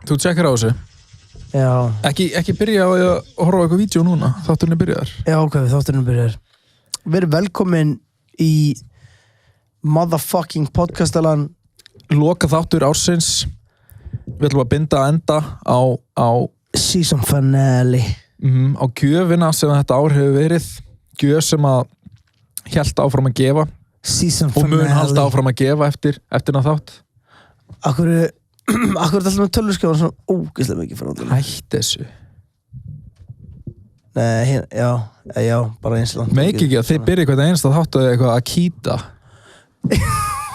Þú tjekkar á þessu? Já. Ekki byrja á að horfa á eitthvað vídeo núna, þátturinn er byrjaðar. Já, ok, þátturinn er byrjaðar. Verið velkomin í motherfucking podcastalan. Loka þáttur ársins. Við ætlum að binda enda á season finale. Á gjöfina sem þetta ár hefur verið. Gjöf sem að hélt áfram að gefa. Season finale. Og mun halda áfram að gefa eftir þátt. Akkur er alltaf með tölvuskjáðan svona ógeðslega mikið fyrir áður. Hætt þessu. Nei, já, bara eins langt. Meik ekki að þið byrja eitthvað einst að þáttu eitthvað að kýta.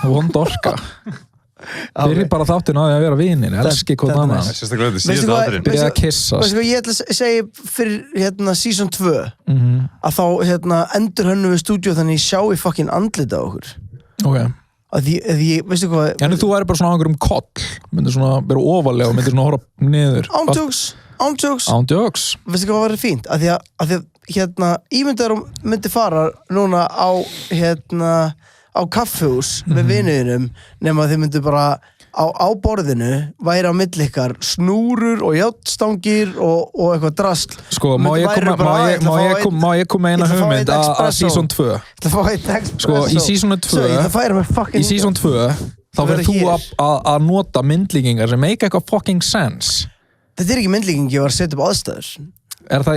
Vond orka. Byrja bara þáttinn á því að vera vinir. Elski hvort annan. Sérstaklega þetta síðast aðurinn. Byrja að kissast. Veistu hvað ég ætla að segja fyrir season 2 að þá endur hönnu við stúdíu þannig ég sjá í fucking andlita á okkur. Ok. Að því, veistu hvað... En þú væri bara svona á einhverjum koll, myndir svona vera ofalega og myndir svona horfa niður. Ándjóks. Veistu hvað var fínt? Að því að ímyndaður myndi fara núna á kaffihús með vinuðinum nema að þið myndu bara á borðinu væri á milli ykkar snúrur og játstangir og eitthvað drasl. Sko, má ég koma eina hugmynd að season 2? Það fá eitt espresso. Sko, í season 2 þá verður þú að nota myndlíkingar sem make eitthvað fucking sense. Þetta er ekki myndlíking, ég var að setja upp aðstæður. Er það,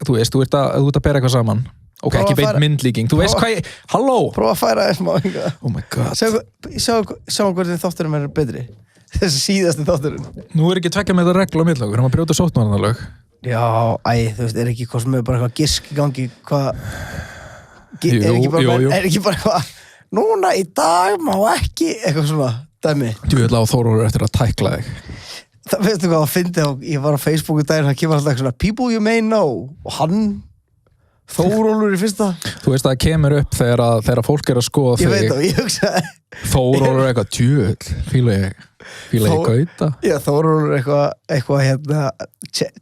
þú veist, þú ert að bera eitthvað saman. Ok, ekki beint myndlíking. Þú veist hvað ég... Halló! Prófa að færa þess maður. Oh my god. Sjá hvernig þátturum er betri. Þessi síðasti þátturum. Nú er ekki tvekja með þetta regla á milli okkur. Hann brjóta sóttmannarlög. Já, þú veist, er ekki hvað sem er bara eitthvað gisk í gangi, hvað... Er ekki bara eitthvað... Núna í dag má ekki... Eitthvað svona, dæmi. Djúvill á Þórólfur eftir að tækla þig. Það veistu hvað að fyndi ég var á Facebook í daginn, það kemur alltaf svona people you may know og hann Þórólfur í fyrsta. Þú veist að það kemur upp þegar fólk er að skoða þig. Ég veit það, ég hugsaði. Þórólfur er eitthvað djúvill, fíla ég gauta. Já, Þórólfur er eitthvað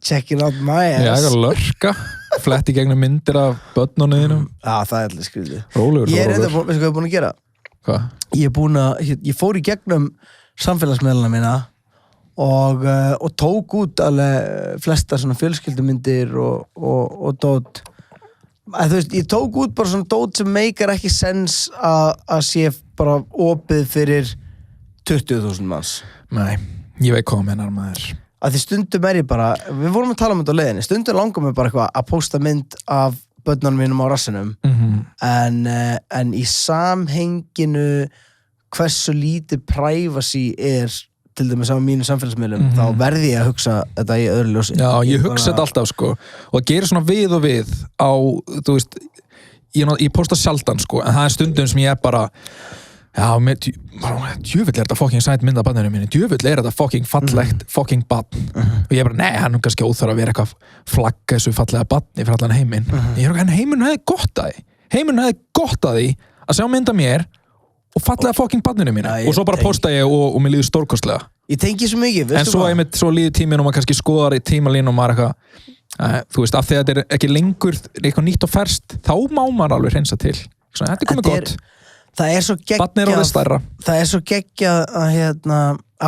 checking out my ass. Já, eitthvað lörka, fletti gegnum myndir af börnunniðinum. Já, það er allir skriðið. Rólegur Þórólfur. Ég er eitthvað, veistu hvað ég er búin að gera? Hvað? Ég fór í gegnum samfélagsmiðlana mína og tók út alveg flesta svona fjölskyldumyndir og dót. Þú veist, ég tók út bara svona dót sem meikar ekki sens að sé bara opið fyrir 20.000 manns. Nei, ég veit hvað mennar maður. Að því stundum er ég bara, við vorum að tala um þetta á leiðinni, stundum langar mig bara eitthvað að pósta mynd af börnunum mínum á rassinum en í samhenginu hversu lítið privacy er til dæmis á mínu samfélagsmiðlum þá verði ég að hugsa þetta í öðru ljósi. Já, ég hugsa þetta alltaf sko og að gera svona við og við á, þú veist ég posta sjaldan sko, en það er stundum sem ég er bara djöfull er þetta fucking sæt mynd af barninu mínu, djöfull er þetta fucking fallegt fucking barn og ég er bara, nei, hann er kannski óþarf að vera eitthvað flagga þessu fallega barni fyrir allan heiminn ég er ekki, heiminn hefði gott að því að sjá mynd af mér og fallega fucking barninu mínu og svo bara posta ég og mér líður stórkostlega. Ég tengi svo mikið, veistu hvað? En svo líður tíminn og maður kannski skoðar í tímalínu og maður eitthvað, þú veist, af því að þetta er ekki lengur eitthvað nýtt og ferskt, þá má maður alveg hreinsa til. Svona, þetta er komið gott. Það er svo geggjað. Barnið er alveg stærra. Það er svo geggjað að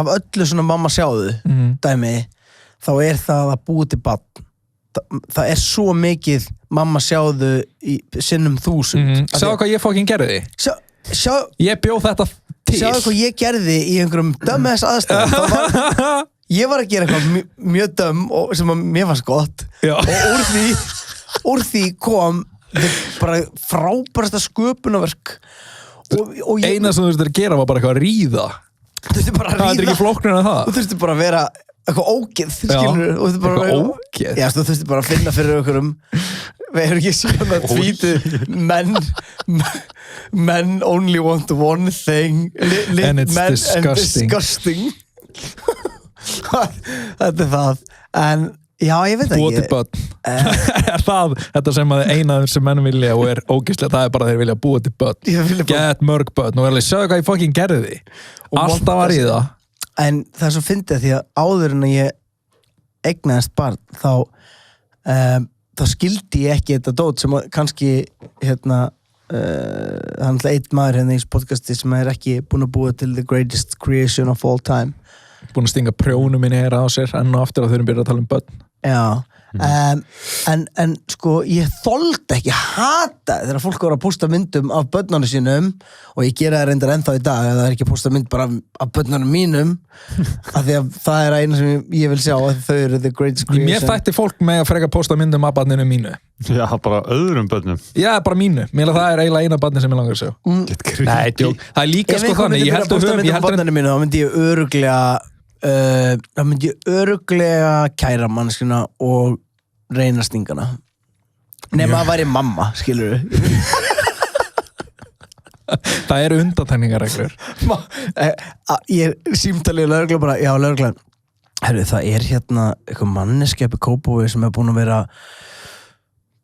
af öllu svona mamma sjáðu, dæmi, þá er það að búa til barn. Það er svo mikið mamma sjáðu í sinnum 1000. Sjáðu hvað ég fucking gerði því? Ég bjóð þetta til. Sjáðu hvað ég gerði í einhverjum dumbass aðstæðum. Ég var að gera eitthvað mjög dum sem að mér fannst gott. Og úr því kom bara frábærasta sköpunarverk. Eina sem þú þurftir að gera var bara eitthvað að ríða. Það er ekki flóknir en það. Þú þurftir bara að vera eitthvað ógeð, skilur. Eitthvað ógeð? Já, þú þurftir bara að finna fyrir einhverjum. Við hefum ekki síðan að tweetið men only want one thing and it's disgusting. Þetta er það. En já, ég veit ekki. Búa til börn. Er það þetta sem að eina sem mennum vilja og er ógeðslega, það er bara þeir vilja búa til börn. Get mörg börn og sjáðu hvað ég fucking gerði því. Alltaf var í það. En það er svo fyndið því að áður en að ég eignaðist barn þá skildi ég ekki þetta dót sem kannski hann er einn maður hérna í podcasti sem er ekki búin að búa til the greatest creation of all time búin að stinga prjónum minni hér á sér enn og aftur að þau erum byrjað að tala börn. Já, en sko ég þoldi ekki hata þegar fólk voru að posta myndum af börnunum sínum og ég gera það reyndar ennþá í dag að það ekki að posta mynd bara af börnunum mínum af því að það eina sem ég vil sjá að þau eru the greatest creation. Mér þætti fólk með að freka posta myndum af barninu mínu. Já, bara öðrum börnum. Já, bara mínu. Mér það eiginlega eina barni sem ég langar að sjá. Nei, djók. Það líka sko þannig. Ég myndi örugglega kæra mannskuna og reyna stingana nema að væri mamma, skilur Það eru undantekningarreglur. Ég símtalið lögregla bara, já lögregla herru, það hérna eitthvað manneskja upp í Kópavogi sem búin að vera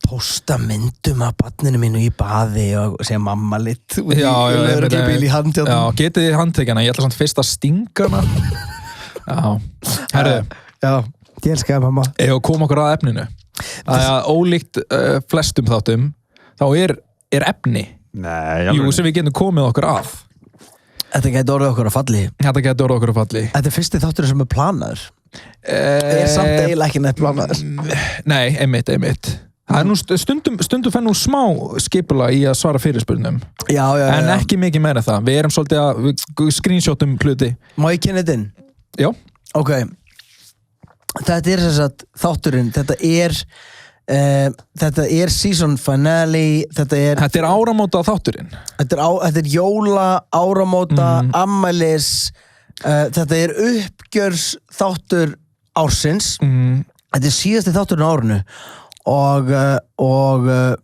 posta myndum af barninu mínu í baði og segja mamma lit lögreglubíl í handjálfum. Já, getið þið handtekjana, ég ætla samt fyrst að stingana. Já, herru. Já, ég elskaði mamma. Ef við komum okkur að efninu. Það er ólíkt flestum þáttum, þá er efni. Nei, jú, sem við getum komið okkur að. Þetta gæti orðið okkur að falli. Þetta er fyrsti þáttur sem er planaður. Samt eiginlega ekki neitt planaður. Nei, einmitt. Það er nú stundum fenn nú smá skipula í að svara fyrirspurnum. Já. En ekki mikið meira það. Við erum svolítið að screenshotum hluti. Má ég kynna þetta inn? Já. Ok. Þetta er þess að þátturinn, þetta er season finale, þetta er áramóta þátturinn. Þetta er jóla, áramóta, ammælis, þetta er uppgjörs þáttur ársins. Þetta er síðasti þátturinn á árinu og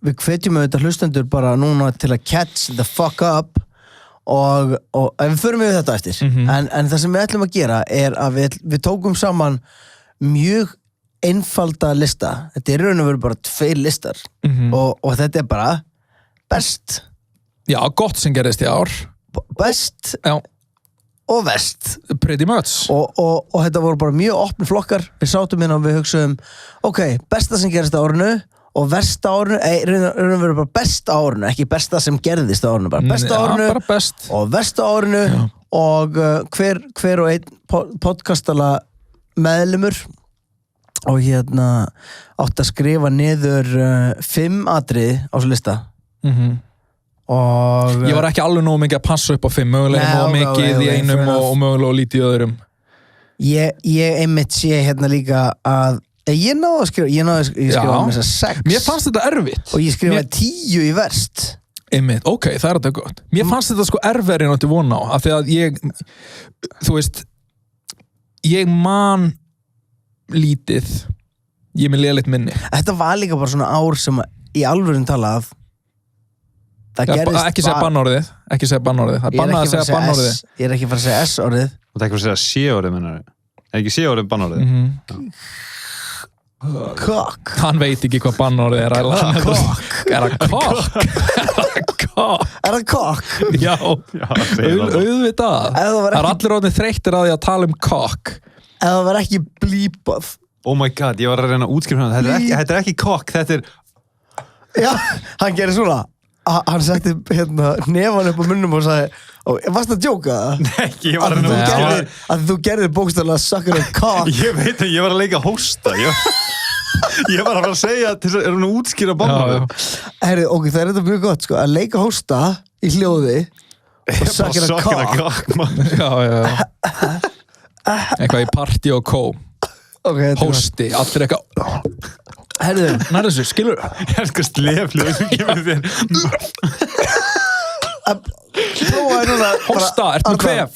við hvetjum auðvitað hlustendur bara núna til að catch the fuck up og við förum við þetta eftir en það sem við ætlum að gera er að við tókum saman mjög einfalda lista. Þetta er raun og veru bara 2 listar og þetta er bara best. Já, gott sem gerist í ár. Best já. Og verst. Pretty much. Og þetta voru bara mjög opni flokkar. Við sátum hérna og við hugsaðum ok, besta sem gerist á árinu og versta árinu, raun og veru bara besta árinu, ekki besta sem gerðist á árinu, bara besta árinu bara best. Og versta árinu og hver og einn podcastala meðlimur og átt að skrifa niður 5 atriði á þessu lista og ég var ekki alveg nógu mikið að passa upp á 5 mögulega nógu mikið í einum og mögulega lítið í öðrum. Ég einmitt sé líka að ég náði að skrifa með þess að 6. Mér fannst þetta erfitt og ég skrifaði 10 í verst. Einmitt, ok, það er þetta gott. Mér fannst þetta sko erfið en átti von á af því að ég man lítið, ég með lélegt minni. Þetta var líka bara svona ár sem í alvörin talað það gerist ekki segja bannorðið, það er bannað að segja bannorðið. Ég er ekki að fara að segja S-orðið og það er ekki að segja C-orðið mennar er ekki C-orðið bannorðið Cock. Hann veit ekki hvað bannorðið er. Er það cock? Já, auðvitað. Það er allir orðin þreyttir að því að tala um cock. Ef það var ekki blípað. Oh my god, ég var að reyna að útskrifa þetta er ekki cock, þetta er já, hann gerir svona hann setti nefan upp á munnum og sagði varst það að djóka það? Nei, ég var að reyna að þú gerðir bókstaflega sucker and cock. Ég veit að ég var að leika hósta ég var að fara að segja til þess að hún útskýra bannorðið. Herri, ok, það er þetta mjög gott sko, að leika hósta í hljóði og sucker and cock. Já. Eitthvað í partí og kó. Hósti, allir eitthvað herðu, nær þessu, skilur ég er eitthvað sleflu sem kemur þér prófaði núna hósta, ertu með kvef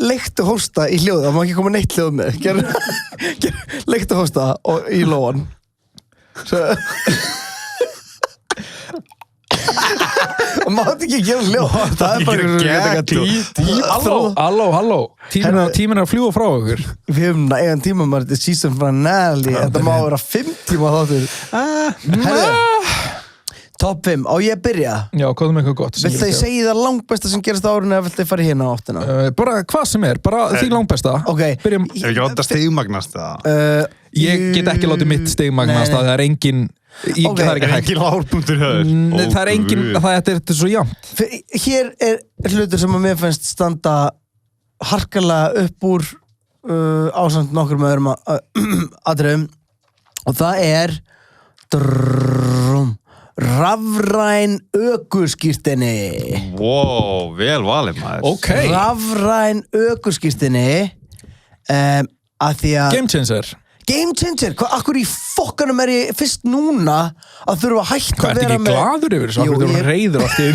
leiktu hósta í hljóði, það má ekki koma neitt hljóð með leiktu hósta og í lóan og mátt ekki gera hljóð það er bara eitthvað halló tíminn er að fljúa frá okkur við hefum eigan tíma maður þetta season finale þetta má vera 5 tíma þáttur top 5, á ég að byrja? Já, hvað er eitthvað gott vilt það ég segi það langbesta sem gerast á árinu eða vilt það ég fara hérna á áttina? Bara hvað sem er, bara því langbesta byrjum Ef ekki láta stigmagnast það Ég get ekki látið mitt stigmagnast það er engin það er ekki hægt engin hárpunktur höður það er engin, þetta er svo jafnt Hér er hlutur sem að mér finnst standa harkalega upp úr ásamt nokkur með öðrum atriðum og það rafræn ökuskírteini. Wow, vel valið maður. Ok. Rafræn ökuskírteini að því að Game changer. Game changer, akkur í fokkanum ég fyrst núna að þurfa að hætta Hvað, að vera ekki glaður yfir þessu? Akkur þú reyður allt í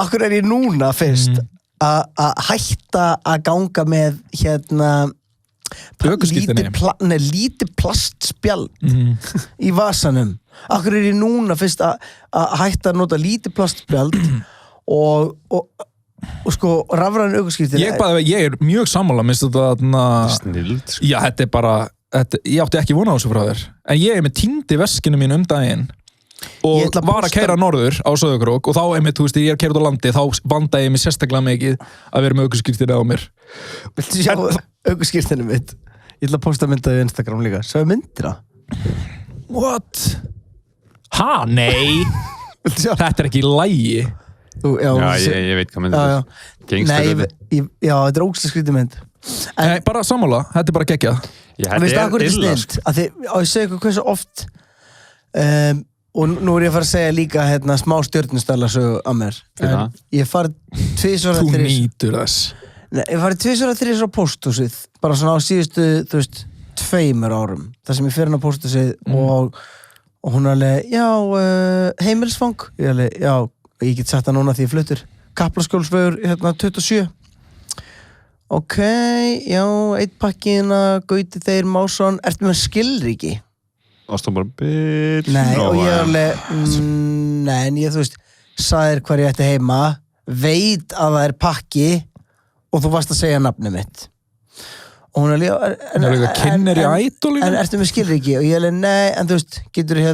akkur ég núna fyrst að hætta að ganga með ökuskírteini. lítið plastspjald í vasanum. Akkur ég núna fyrst að hætta að nota lítið plastspjald og sko rafræn ökuskírteini. Ég mjög sammála, minnst þetta Snild. Já, þetta bara ég átti ekki vona á þessu frá þér. En ég með týndi veskinu mín daginn og var að keyra norður á Sauðárkrók og þá einmitt, þú veist, ég keyrði á landi þá vandaði ég mig sérstaklega mikið að vera með ökuskírteini á mér. Viltu sjá ökuskírteini mitt? Ég ætla að posta myndaði í Instagram líka. Sjáðu myndina. What? Ha, nei. Þetta ekki í lagi. Já, ég veit hvað myndir þetta. Nei, já, þetta ógeðslega skrítið mynd. Nei, bara sammála, þetta bara geggjað. Veistu akkur þetta snilt? Að ég segi ykkur hversu oft og nú ég að fara að segja líka smá stjörnustælasögu að mér. Ég farið 2 Þú nýtur þess. Nei, ég farið 2 eða 3 á pósthúsið, bara svona á síðustu, þú veist, 2 árum. Það sem ég fyrir inn á pósthúsið og hún alveg, já, heimilisfang. Ég alveg, já, ég get sagt það núna því ég fluttur. Kaplaskjólsvegur, 27. Ok, já, 1 pakkina, Gauti Þeir Másson. Ertu með skilríki? Varstu bara bitch? Nei, og ég alveg, nei, en ég, þú veist, sagðir hvar ég ætti heima, veit að það pakki og þú varst að segja nafnið mitt. Og hún alveg, kynner í Idol. En ertu með skilríki? Og ég alveg, nei, en þú veist, getur ég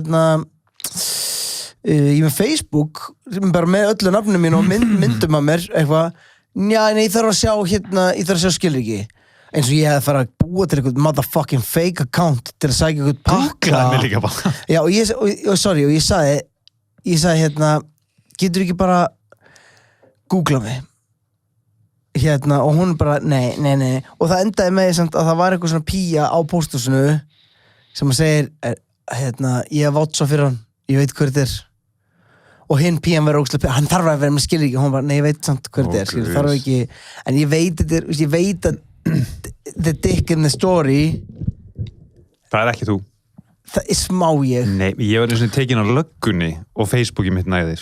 ég með Facebook, bara með öllu nafnum mín og myndum að mér, eitthvað, njá, nei, ég þarf að sjá ég þarf að sjá skilríki. Eins og ég hefði farið að búa til eitthvað motherfucking fake account til að sækja eitthvað pakka. Googlaði mig líka bara. Já, og ég sagði, getur ekki bara googla mig? Og hún bara, nei. Og það endaði með samt að það var eitthvað svona pía á pósthúsinu sem að segir, ég hef átt svo fyrir hann, ég veit hver þetta og hinn pían verður ógeðslega, hann þarf að vera með skilríki og hún bara, nei, ég veit samt hver þetta þarf ekki, en ég veit að the dick in the story Það ekki þú. Það smá ég. Nei, ég var eins og tekin á löggunni og Facebooki mitt næði.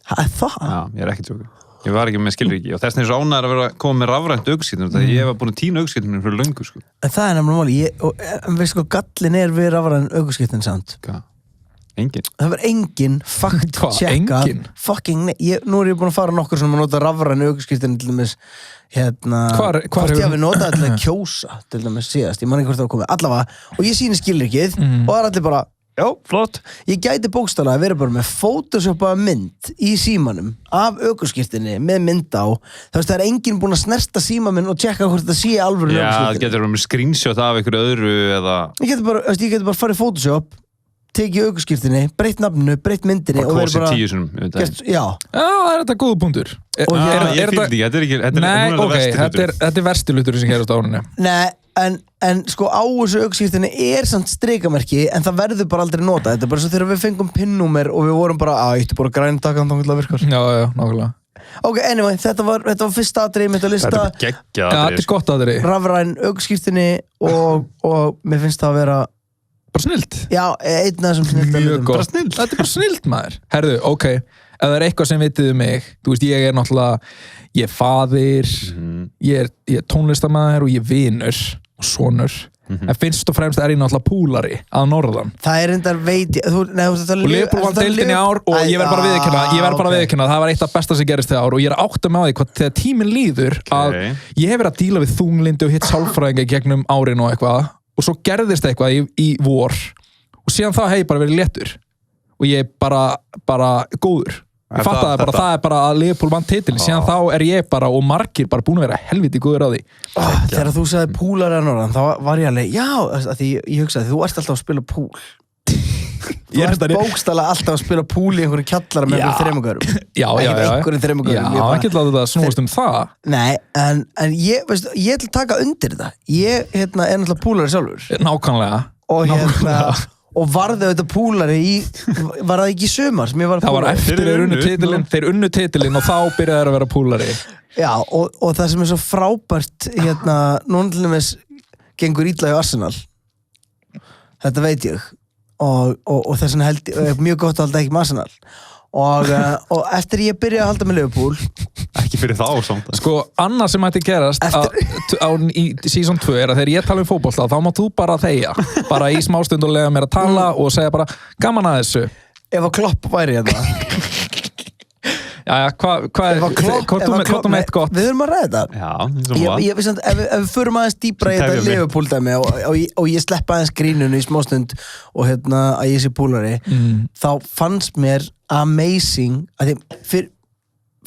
Það? Já, ég ekki tjóka. Ég var ekki með skilríki og þess vegna svo ánægður að vera að koma með rafrænt ökuskírteini þegar ég var búin að týna ökuskírteini fyrir löngu, sko. En það nefnilega máli, en veist sko, gallin við rafrænt ökuskírteini samt. Hvað? Engin? Það var engin fact-checkað. Fucking nei. Nú ég búin að fara nokkur sem að nota rafrænt ökuskírteini til dæmis, hvort ég hafi notað til að kjósa til dæmis síðast, ég man ekki hvort það var komið allavega, og ég sýni skilríkið og það allir bara, já, flott ég gæti bókstaflega að vera bara með photoshopaða mynd í símanum af ökuskírteini með mynd á það er enginn búin að snerta síma minn og tjekka hvort það sé alvöru ökuskírteini. Já, það getur verið með screenshot af einhverju öðru eða ég geti bara farið Photoshop tekið ökuskírteini, breytt nafninu, breytt myndinni og verið bara 10 sinum, ég veit það. Já, það er þetta góða punktur. Ég fylgdi ekki, þetta er versti hlutur sem gerast á árunni. Nei, en sko á þessu ökuskírteini samt strikamerki, en það verður bara aldrei nota. Þetta er bara svo þegar við fengum PIN-númer og við vorum bara, ég ætti bara græn takan þá að virkar. Já, nákvæmlega. Ok, anyway, þetta var fyrsta atriði mitt að lista. Þetta er geggjað atriði. Þetta er gott atriði. Rafræn ökuskírteini og mér finnst það að vera bara snilt. Já, einn af þessum snilt. Mjög gott. Þetta er bara snilt, maður. Herðu, ok, ef það er eitthvað sem vitið mig, þú veist, ég er náttúrulega, ég er faðir, ég er tónlistarmaður og ég er vinur og sonur. En fyrst og fremst er ég náttúrulega púlari að norðan. Það er endar veit ég, og Liverpool vann deildin í ár og ég verð bara að viðurkenna, það var eitt af besta sem gerist þegar ár og ég er að átta mig á því hvað þegar tíminn líður að ég hef verið að díla við þunglindi og hitt sálfræðinga gegnum árin og eitthvað og svo gerðist eitthvað í vor og síðan það hef ég bara verið léttur og ég er bara góður. Ég fattaði bara það er bara að Liverpool vann titilin, síðan þá er ég bara og margir bara búin að vera helviti góður á því. Þegar þú sagði púlar að norðan, þá var ég alveg, já, því ég hugsaði, þú ert alltaf að spila púl. Þú ert bókstaflega alltaf að spila púl í einhverju kjallara með einhverjum þremugurum. Já. Einhverjum þremugurum. Já, ekki láta þetta snúast það. Nei, en ég ætla að taka undir þetta. Ég, er náttúrulega púlari sjálfur. Nákvæmlega. Og varði þetta púlari var það ekki í sumar sem ég var púlari? Það var eftir þeir unnu titilinn og þá byrjaði þeir að vera púlari. Já, og það sem svo frábært, núna til dæmis gengur illa í Arsenal. Þetta veit ég. Og þess vegna held ég mjög gott að halda ekki með Arsenal og eftir ég byrja að halda með Liverpool ekki fyrir þá samt sko, annað sem hætti gerast í season 2 að þegar ég tala um fótbolta þá má þú bara þegja bara í smástund og lega mér að tala og segja bara gaman að þessu ef að Klopp væri Jæja, hvað með eitt gott? Við þurfum að ræða þetta. Ef við förum aðeins dýpra í þetta Liverpool-dæmi og ég sleppa aðeins grínunu í smástund og að ég sé púlari, þá fannst mér amazing að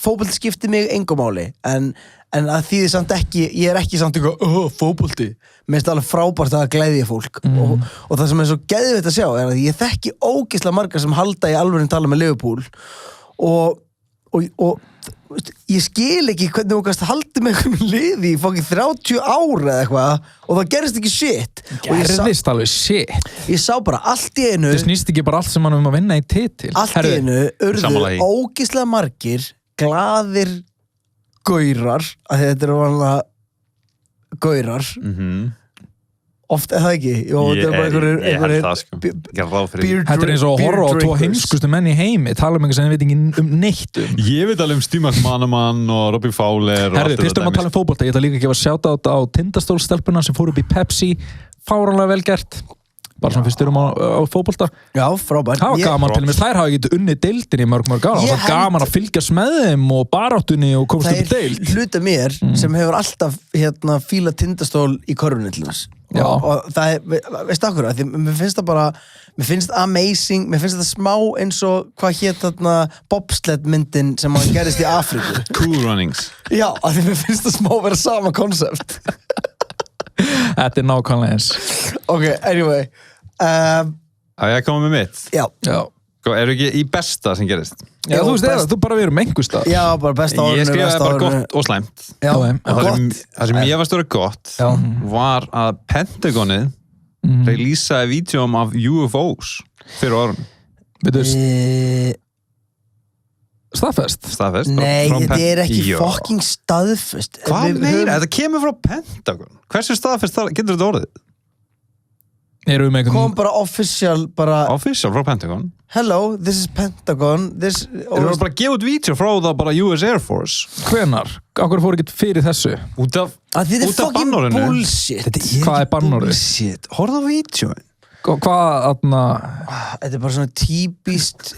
fótbolti skipti mig engum máli, en að því þið samt ekki, ég ekki samt eitthvað, fótbolti. Mér finnst alveg frábært að gleðja fólk og það sem svo geðveikt að sjá er að ég þekki ógeðslega marga sem halda í alvöru tala með Liverpool og ég skil ekki hvernig þú kannst haldi með einhvern liði í fokkin 30 ára eða eitthvað og það gerist ekki shit gerðist alveg shit ég sá bara allt í einu það snýst ekki bara allt sem hann að vinna í titil allt í einu urðu ógeðslega margir glaðir gaurar að þetta eru vanlega gaurar oft er það ekki ég held það sko þetta er eins og að horfa á tvo heimskustu menn í heimi tala um eitthvað sem ég veit ekki neitt ég veit alveg Stuart Manaman og Robbie Fowler fyrst að tala um fótbolta ég ætla líka að gefa shoutout á Tindastól-stelpuna sem fór upp í Pepsi fáránlega vel gert bara svona fyrst á fótbolta já, frábært það var gaman til og með þær hafa ekki unnið deildin í mörg ára það var gaman að fylgjast með þeim og baráttunni og komast upp í deild það er hluta mér sem hefur alltaf fílað Tindastól í körfunni til þess og það er, veistu okkur mér finnst það bara, mér finnst amazing mér finnst þetta smá eins og hvað hét þarna bobsled myndin sem hann gerist í Afríku Cool Runnings já, af því mér finnst það smá að vera sama konsept þetta er nákvæmlega eins ok, anyway að ég koma með mitt já eru ekki í besta sem gerist já, þú veist eða, þú bara verður með einhver stað já, bara besta árinu ég skrifaði bara gott og slæmt já, það sem ég var stóra gott var að Pentagonið releasaði vídeóm af UFOs fyrir árum staðfest? Nei, þetta er ekki fucking staðfest hvað meira? Þetta kemur frá Pentagon hversu staðfest getur þetta orðið? kom bara official frá Pentagon hello, this is Pentagon Þeir voru bara að gefa út vídeo frá það bara US Air Force hvenar? Akkur fór ekki fyrir þessu? Út af bannorðinu bullshit hvað er bannorðið? Horfðu á vídeoin þetta er bara svona típist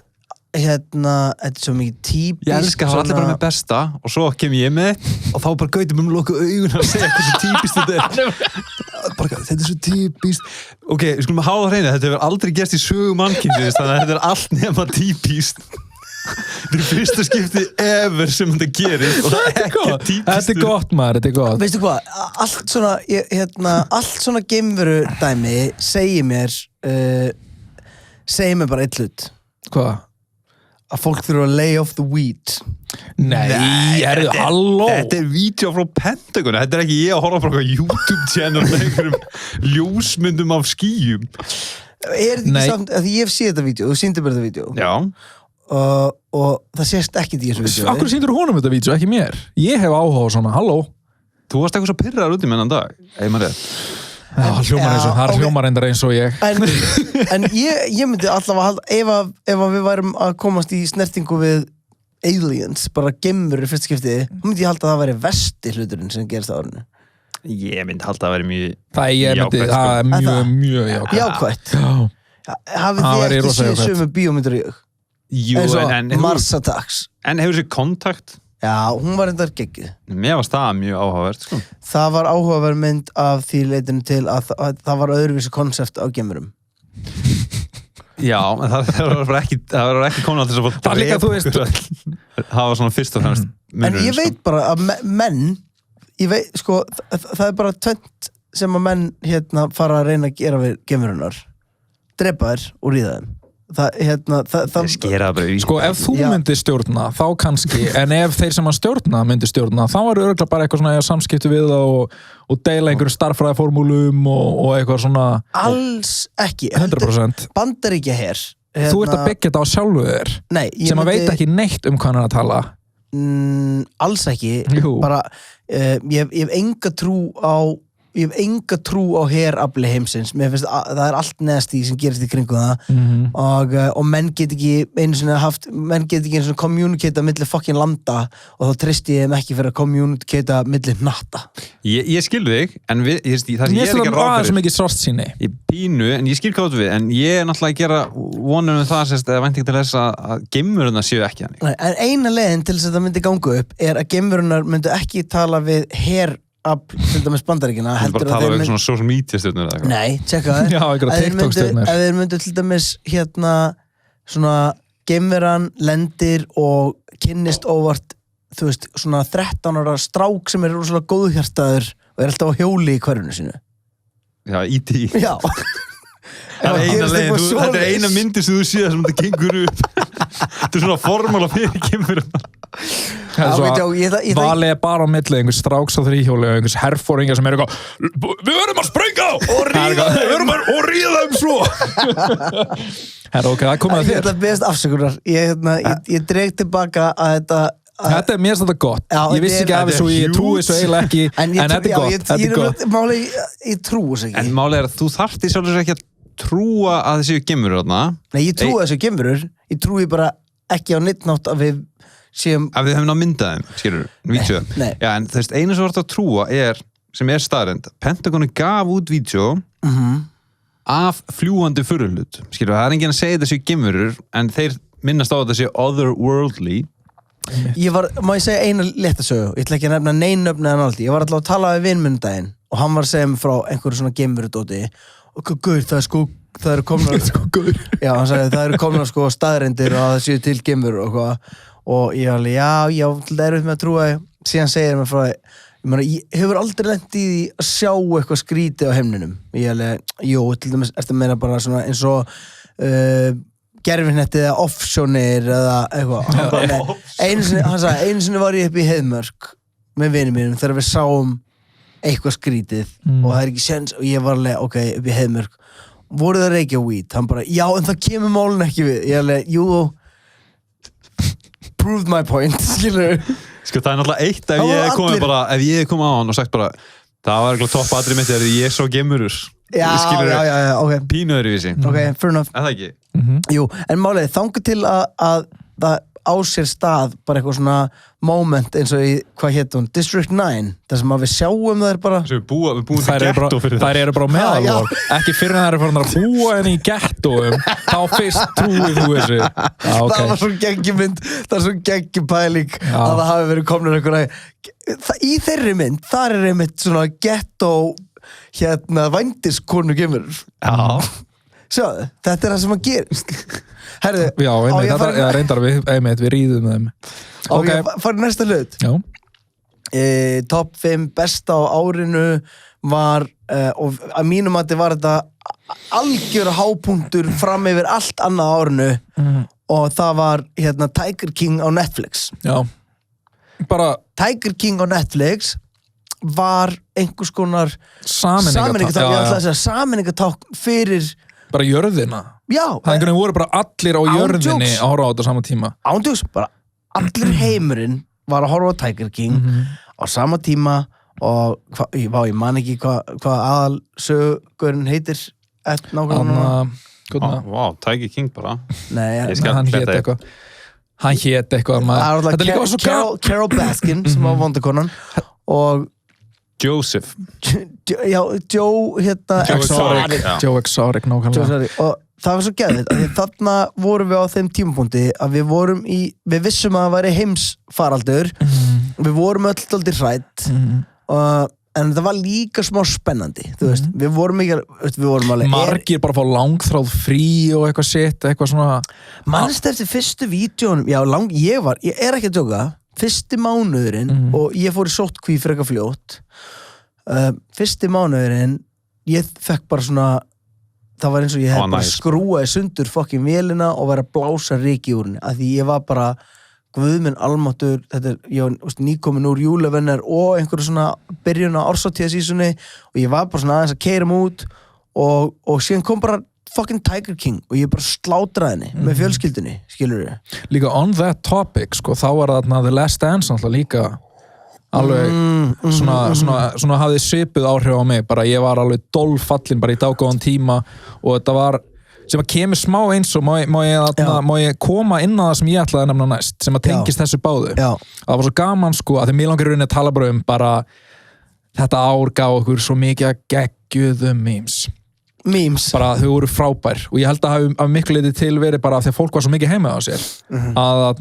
þetta er svo mikið típist ég elska það allir bara með besta og svo kem ég með og þá bara gautum loka augun að segja hversu típist þetta er bara, þetta er svo típist ok, við skulum að hafa það hreina þetta hefur aldrei gerst í sögu mannkynsins þannig að þetta er allt nema típist þetta er fyrsta skipti ever sem þetta gerir og það er ekki típist þetta er gott maður, þetta er gott veistu hvað, allt svona geimveru dæmi segir mér bara eitt hlut hvað? að fólk þurfa að lay off the weed Nei, halló þetta er vídeo frá Pentagon þetta er ekki ég að horfa frá eitthvað YouTube channel með einhverjum ljósmyndum af skýjum er þetta ekki samt að ég hef séð þetta vídeo, þú sýndir bara þetta vídeo já og það sést ekkert í þessu vídeo Akkur sýndir honum þetta vídeo, ekki mér ég hef áhuga á svona, halló þú varst eitthvað svo pirraður út í mennan dag einmann rétt það hljómar reyndar eins og ég en ég myndi allavega ef við værum að komast í snertingu við aliens, bara geimverur í fyrsta skipti, þá myndi ég halda að það væri versti hluturinn sem gerist á árinu ég myndi halda að það væri mjög það er mjög jákvætt hafið þið ekki séð sömu bíómyndir eins og Mars Attacks en hefur sér kontakt já, hún var reyndar geggjuð. Mér var það mjög áhugavert, sko. Það var áhugaverð mynd af því leitinu til að það var öðruvísi konsept á gemurum. Já, en það var ekki komin á þess að fótt það líka, þú veist það var svona fyrst og fremst en ég veit bara að menn ég veit, sko, það er bara tvennt sem að menn fara að reyna að gera við gemurunar drepa þær og ríða þeim Ég skera það bara í Sko, ef þú myndir stjórna, þá kannski, en ef þeir sem að stjórna myndir stjórna, þá er örugglega bara eitthvað svona samskipti við það og deila einhverjum starffræðiformúlum og eitthvað svona alls ekki 100%. Bandaríkja her Þú ert að byggja þetta á sjálfu þér sem að veit ekki neitt um hvað hann er að tala. Alls ekki. Jú. Bara, ég hef enga trú á herafli heimsins. Mér finnst að það er allt neðast í sem gerist í kringum það og menn get ekki einu sinni kommunikata milli fucking landa og þá treysti ég þeim ekki fyrir að kommunikata milli natta. Ég skil þig, en það sem ég er Mér ekki finnst það aðeins mikið svartsýni. Ég pínu, en ég skil hvað þú við, en ég er náttúrulega að gera vonum það eða vænting til þess að geimverurnar séu ekki þannig. En eina leiðin til þess að það myndi ganga upp er að geimverurnar myndu ekki tala við til dæmis Bandaríkina Þú bara tala um eitthvað svona social media stjórnur eða eitthvað. Nei, tjekka það. Já, einhverja TikTok-stjórnur. Ef þeir myndu til dæmis svona geimveran lendir og kynnist óvart þú veist, svona 13 ára strák sem er rosalega góðhjartaður og er alltaf á hjóli í hverfinu sínu. Já, E.T. Já. Það er eina leiðin, þetta er eina myndi sem þú séð sem þetta gengur upp. Þetta er svona formúla fyrir geimverurnar. Valið er bara á milli einhvers stráks á þríhjóli og einhvers herfóringar sem er eitthvað við verðum að sprenga og ríða þeim svo Herra, ok, það komið að þér Þetta er best afsökunar ég dreg tilbaka að Þetta er mér þetta gott, ég vissi ekki af þessu og ég trúi þessu eiginlega ekki en þetta er gott Máli, ég trúi þessu ekki En máli er að þú þarft í sjálfur ekki að trúa að þessu geimverur þarna Nei, ég trúi þessu geimverur ég trúi bara ekki á neitt nátt að við séum Að við hefum ná myndað þeim, skilur vídeó. Já, en þú veist, einu sem þú ert að trúa sem er staðreynd, Pentagoni gaf út vídeó af fljúandi furðuhlut, skilur, það er enginn að segja þessu geimverur, en þeir minnast á þessi otherworldly Má ég segja eina léttasögu ég ætla ekki að nefna neinöfni eða náttúrulega ég var alltaf að tala við vinn minn daginn og hann var að segja mig frá einhverju svona geimverudóti og guður, það eru komnar Já, hann sagði, það eru komnar sko staðreyndir og það séu til geimverur og hvað og ég var alveg, já, það er með að trúa síðan segir mér frá ég hefur aldrei lent í því að sjá eitthvað skrítið á heimninum ég alveg, jú, til dæmis eftir að meina bara svona eins og gerfinetti eða offsjónir eða eitthvað hann sagði, einu sinni var ég upp í Heiðmörk með vinið mínum þegar við sáum eitthvað skrítið og það er ekki séns og ég var alveg, ok, upp í Heiðmörk voru það reykja weed? Hann bara, já, en það kemur málun ekki við ég alveg, jú proved my point, skilur Sko, það er náttúrulega eitt ef ég hef komið á hann og sagt bara það var eitthvað topp atrið mitt þegar ég svo geimurur Já, ok Pínu öðruvísi Ok, fair enough Er það ekki? Jú, en málið, þangað til að það á sér stað bara eitthvað svona moment eins og í, hvað hétt hún, District 9 þar sem að við sjáum þær bara Við búum til gettó fyrir það Þær eru bara meðalvor ekki fyrir þær eru farin að búa en í gettóum þá fyrst trúið þú þessu Það var svo geggjumynd það er svo geggjupæling að það hafi verið komnir einhverja í þeirri mynd, þar er einmitt svona gettó vændiskonu gemur Sjáðu, þetta er það sem að gerist Herðu, Já, einmitt, þetta reyndar við ríðum með þeim Ok, farið næsta hlut Já Top 5 besta á árinu var og að mínum að þetta var þetta algjör hápunktur fram yfir allt annað árinu og það var Tiger King á Netflix Já bara Tiger King á Netflix var einhvers konar sameiningatákn fyrir bara jörðina Já, það einhvern veginn voru bara allir á jörðinni að horfa á þetta sama tíma ándjóks, bara allir heimurinn var að horfa á Tiger King á sama tíma og ég man ekki hvað aðalsögurinn heitir nákvæmlega Vá, Tiger King bara Nei, hann hét eitthvað þetta er líka svo Carol Baskin sem var vondakonan og Joseph Joe Exotic nákvæmlega og það var svo geðvitt að þarna vorum við á þeim tímapunkti að við vissum að það væri heimsfaraldur við vorum öll dálítið hrædd en það var líka smá spennandi þú veist, við vorum alveg margir bara fá langþráð frí og eitthvað shit, eitthvað svona mannst eftir fyrstu vídeónum ég er ekki að djóka fyrsti mánuðurinn og ég fór í sóttkví fyrir eitthvað fljótt fyrsti mánuðurinn ég fekk bara svona það var eins og ég hef bara nice. skrúað í sundur fucking vélina og verið að blása ryki úr henni, af því ég var bara guðminn almáttur, ég var nýkomin úr júlevenner og einhverju svona byrjun á árshátíðasísunni og ég var bara svona aðeins að keyra út og síðan kom bara fucking Tiger King og ég bara slátraði henni með fjölskyldunni, skilur við. Líka on that topic, sko, þá var þarna The Last Dance alltaf líka alveg svona hafði svipuð áhrif á mig, bara ég var alveg dolfallinn bara í dágóðan tíma og þetta var sem að kemur smá eins og má ég koma inn á það sem ég ætlaði að nefna næst, sem að tengist þessu báðu. Já. Það var svo gaman, sko, að því mér langar að tala bara bara þetta ár gaf okkur svo mikið að geggjuðum memes. Bara þau voru frábær og ég held að hafa miklu leiti til verið bara því að fólk var svo mikið heima á sér að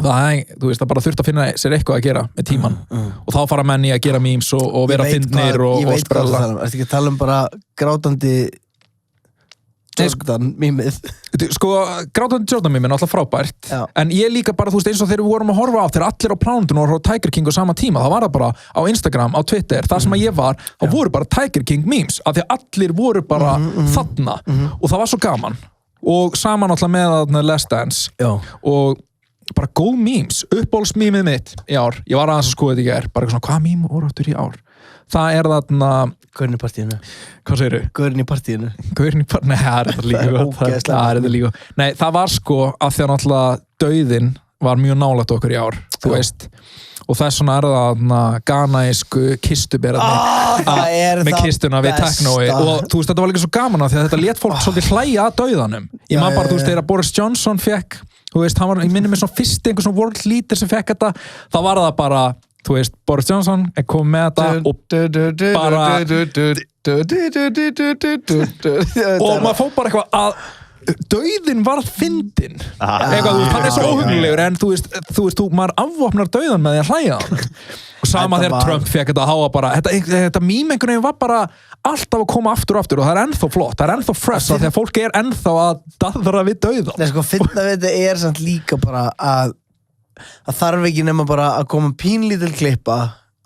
þú veist, það bara þurft að finna sér eitthvað að gera með tíman og þá fara menn í að gera memes og vera fyndnir og sprella. Ertu ekki að tala bara grátandi Jordan mýmið? Sko, grátandi Jordan mýmið er alltaf frábært, en ég líka bara, þú veist, eins og þegar við vorum að horfa á þegar allir á plánundinu og horfa á Tiger King á sama tíma, það var það bara á Instagram, á Twitter, þar sem að ég var, þá voru bara Tiger King memes, af því að allir voru bara þarna og það var svo gaman og saman alltaf með Last Dance og bara góð memes, uppbólsmýmið mitt í ár, ég var aðeins að skoða þetta í gær bara svona, hvað mým voru áttur í ár? Það er þarna Gaurinn í partíinu. Hvað segirðu? Gaurinn í partíinu. Nei, það er þetta líka Nei, það var sko að því að náttúrulega dauðinn var mjög nálægt okkur í ár, þú veist og þess vegna er það ganaísku kistuberðarnir með kistuna við teknói og þú veist, þetta var líka svo gaman að því að þetta lét fólk svolítið hlæja að dauðanum ég man bara, þú veist, þegar Boris Johnson fekk þú veist, hann var, ég minni með svona fyrst einhver svona world leader sem fekk þetta, þá var það bara þú veist, Boris Johnson er komið með þetta og bara og maður fór bara eitthvað að dauðinn varð fyndinn eitthvað, hann er svo óhugnulegur en þú veist, maður afvopnar dauðan með því að hlæja hann og sama þegar Trump fekk þetta háa bara, þetta mím einhvern veginn var bara alltaf að koma aftur og aftur og það er ennþá flott, það er ennþá fresh því að fólk er ennþá að daðra við dauðan. Nei, sko, finna við þetta er samt líka bara að þarf ekki nema bara að koma pínlítil klippa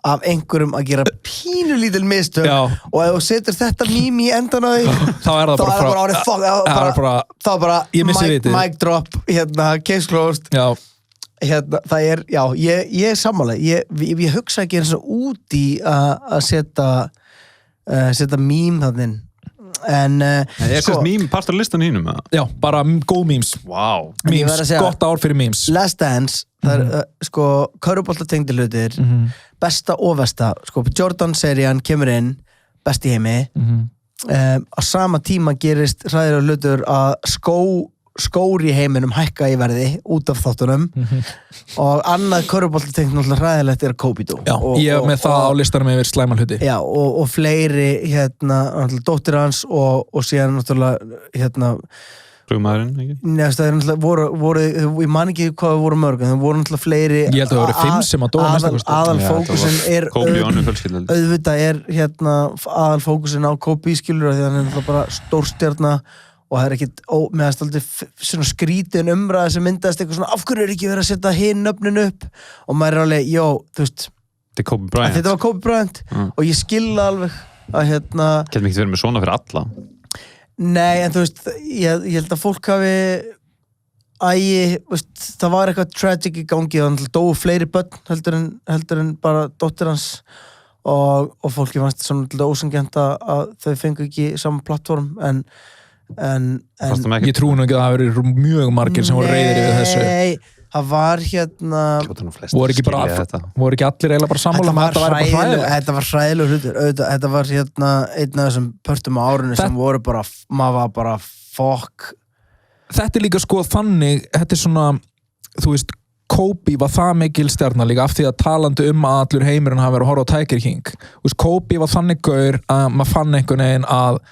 af einhverjum að gera pínulítil mistök og ef þú setur þetta mím í endan á því þá er það bara mic drop, case closed það er, ég er sammála ég hugsa ekki eins og út í að setja mím þannig en sko, mím partur listan hínum já, bara góð memes memes, gott ár fyrir memes Last Dance, það er sko körfuboltatengdir hlutir besta og versta, sko Jordan-serían kemur inn, best í heimi á sama tíma gerist hræðilegur hlutur að skór í heiminum hækka í verði út af þáttunum og annað körfuboltatengt náttúrulega hræðilegt er Kobe-dó. Já, ég hef með það á listanum yfir slæman hluti. Já, og fleiri náttúrulega dóttir hans og síðan náttúrulega Flugmaðurinn, ekki? Nei, það er náttúrulega voru ég man ekki hvað það voru mörg en það voru náttúrulega fleiri ég held að það voru 5 sem að dóa aðalfókusin er auðvitað er aðalfókusin á Kobe skilur því að hann er náttúrulega bara stórstjarna og það er ekkit meðast aldrei svona skrítin umræða sem myndaðist eitthvað svona af hverju er ekki verið að setja hinn nöfnin upp og maður er alveg, þú veist þetta var Kobe Bryant og ég skilða alveg að getum ekki verið með svona fyrir alla nei, en þú veist, ég held að fólk hafi það var eitthvað tragic í gangi þannig að dóu fleiri börn heldur en bara dóttir hans og fólki fannst svona ósanngjarnt að þau fengu ekki saman plattform en ég trúi nú ekki að það hafi verið mjög margir sem voru reiðir yfir þessu nei, það var voru ekki allir eiginlega bara sammála þetta var hræðilegur hlutur þetta var einn af þessum pörtum á árinu sem voru bara maður var bara fuck þetta er líka sko þannig þetta er svona, þú veist Kobe var það mikil stjarna líka af því að talandi að allur heimurinn hafi verið að horfa á Tiger King Kobe var þannig gaur að maður fann einhvern veginn að